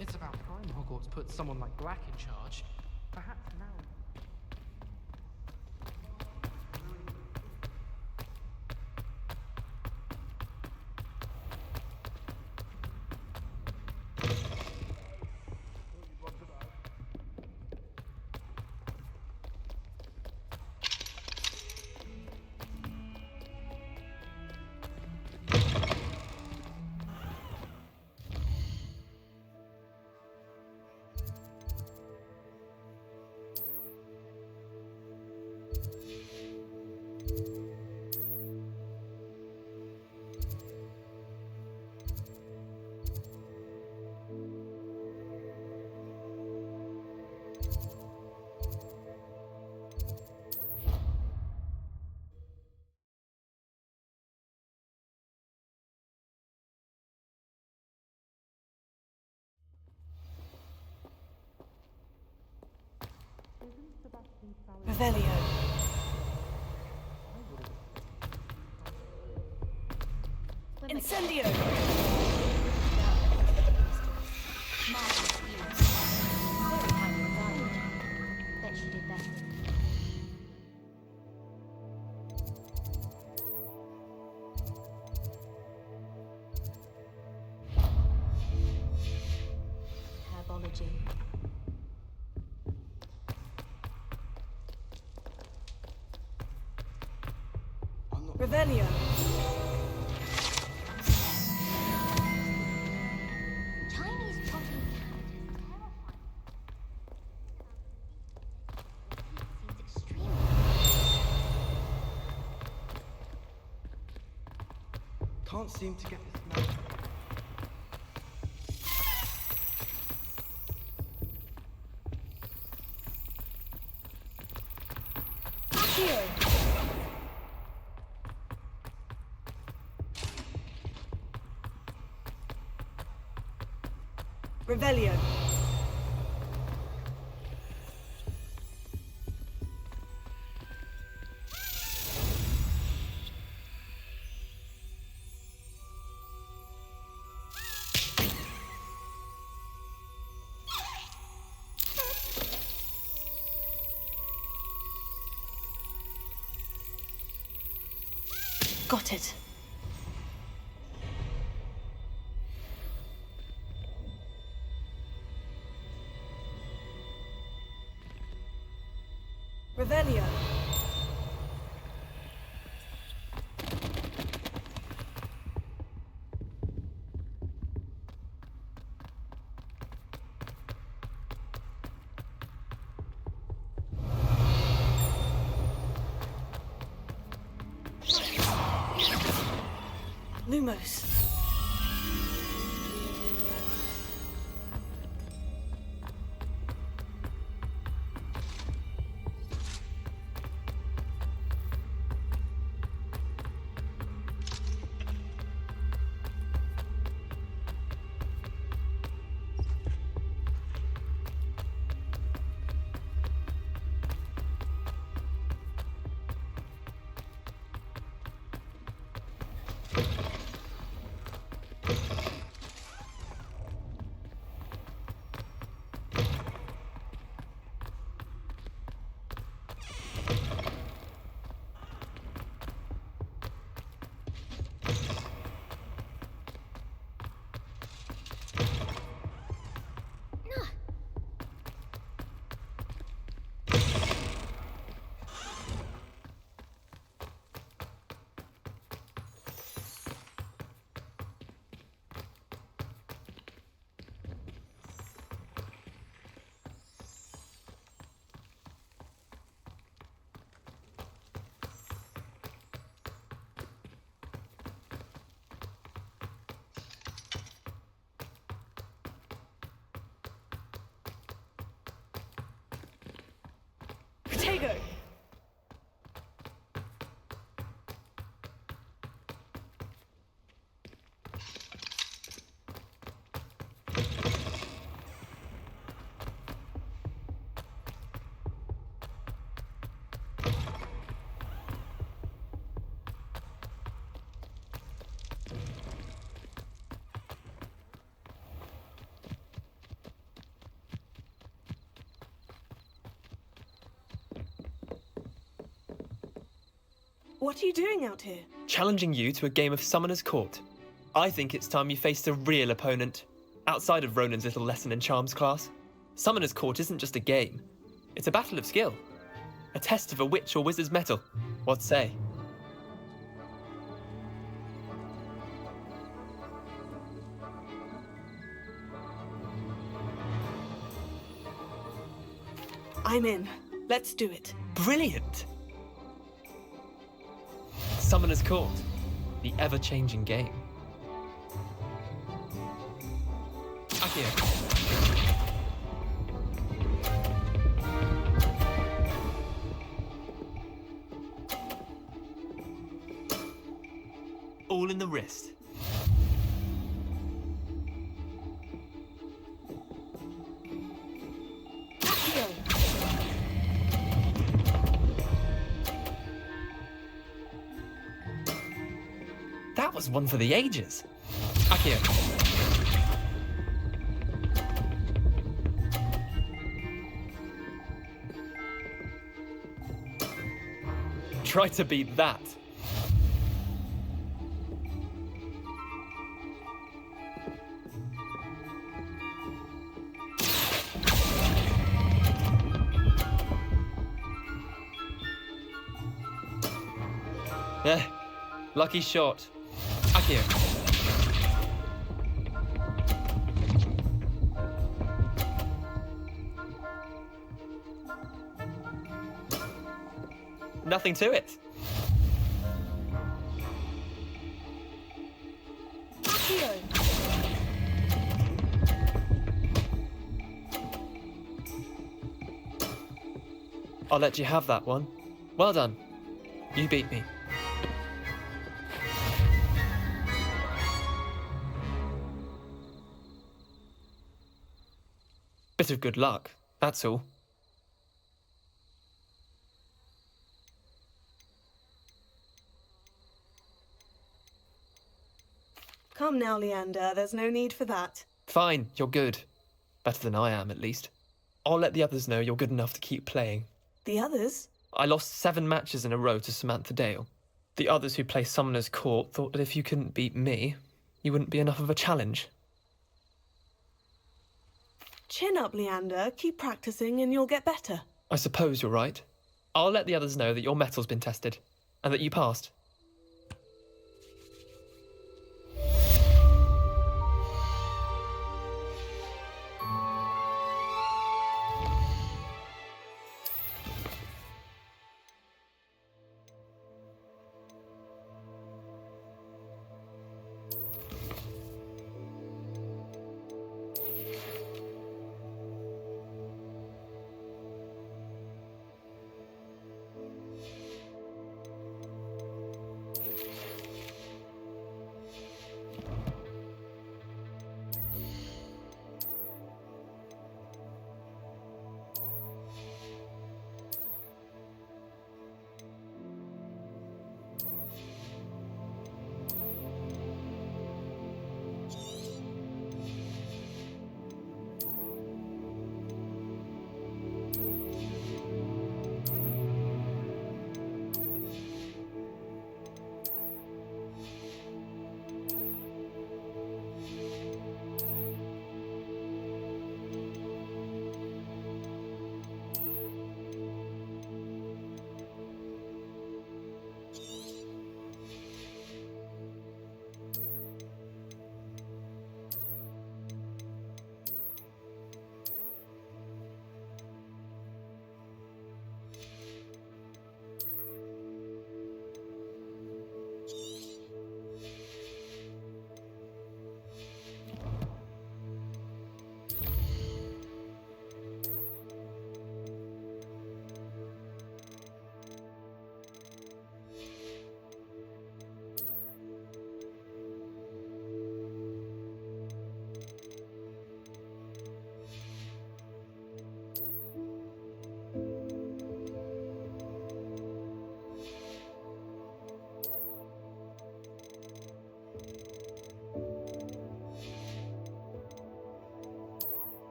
It's about time Hogwarts put someone like Black in charge. Perhaps now. Revelio. Incendio. Bet she did better. Herbology. Revelio. Chinese trotting cat is terrifying. Seems extremely. Can't seem to get this map. ICUE. Revelio. Got it. Revelio. Lumos. Potato! What are you doing out here? Challenging you to a game of Summoner's Court. I think it's time you faced a real opponent, outside of Ronan's little lesson in charms class. Summoner's Court isn't just a game. It's a battle of skill. A test of a witch or wizard's mettle. What say? I'm in. Let's do it. Brilliant! Summoner's Court, the ever-changing game. Accio. All in the wrist. That was one for the ages. Accio. Try to beat that. Lucky shot. Accio. Nothing to it. Accio. I'll let you have that one. Well done. You beat me. Bit of good luck, that's all. Come now, Leander. There's no need for that. Fine, you're good. Better than I am, at least. I'll let the others know you're good enough to keep playing. The others? I lost 7 matches in a row to Samantha Dale. The others who play Summoner's Court thought that if you couldn't beat me, you wouldn't be enough of a challenge. Chin up, Leander. Keep practicing and you'll get better. I suppose you're right. I'll let the others know that your metal's been tested, and that you passed.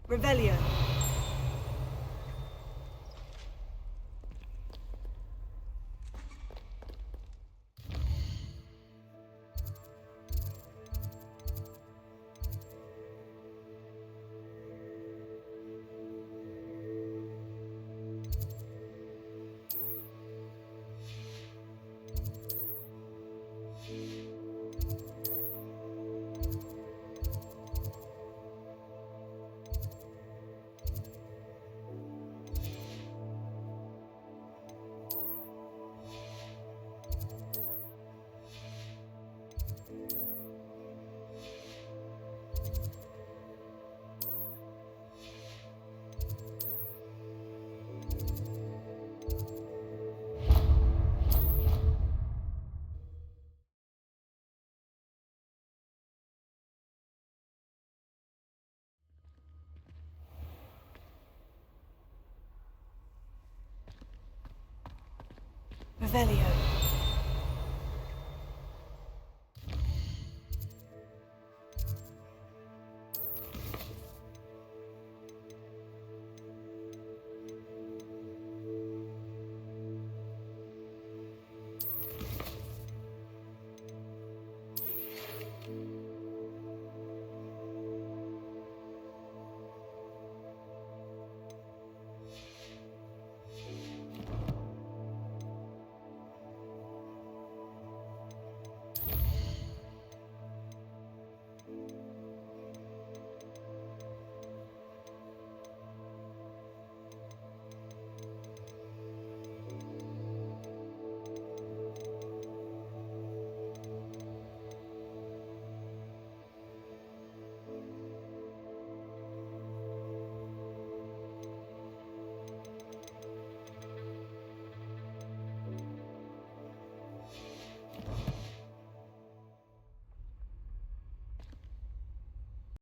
Revelio. Revelio.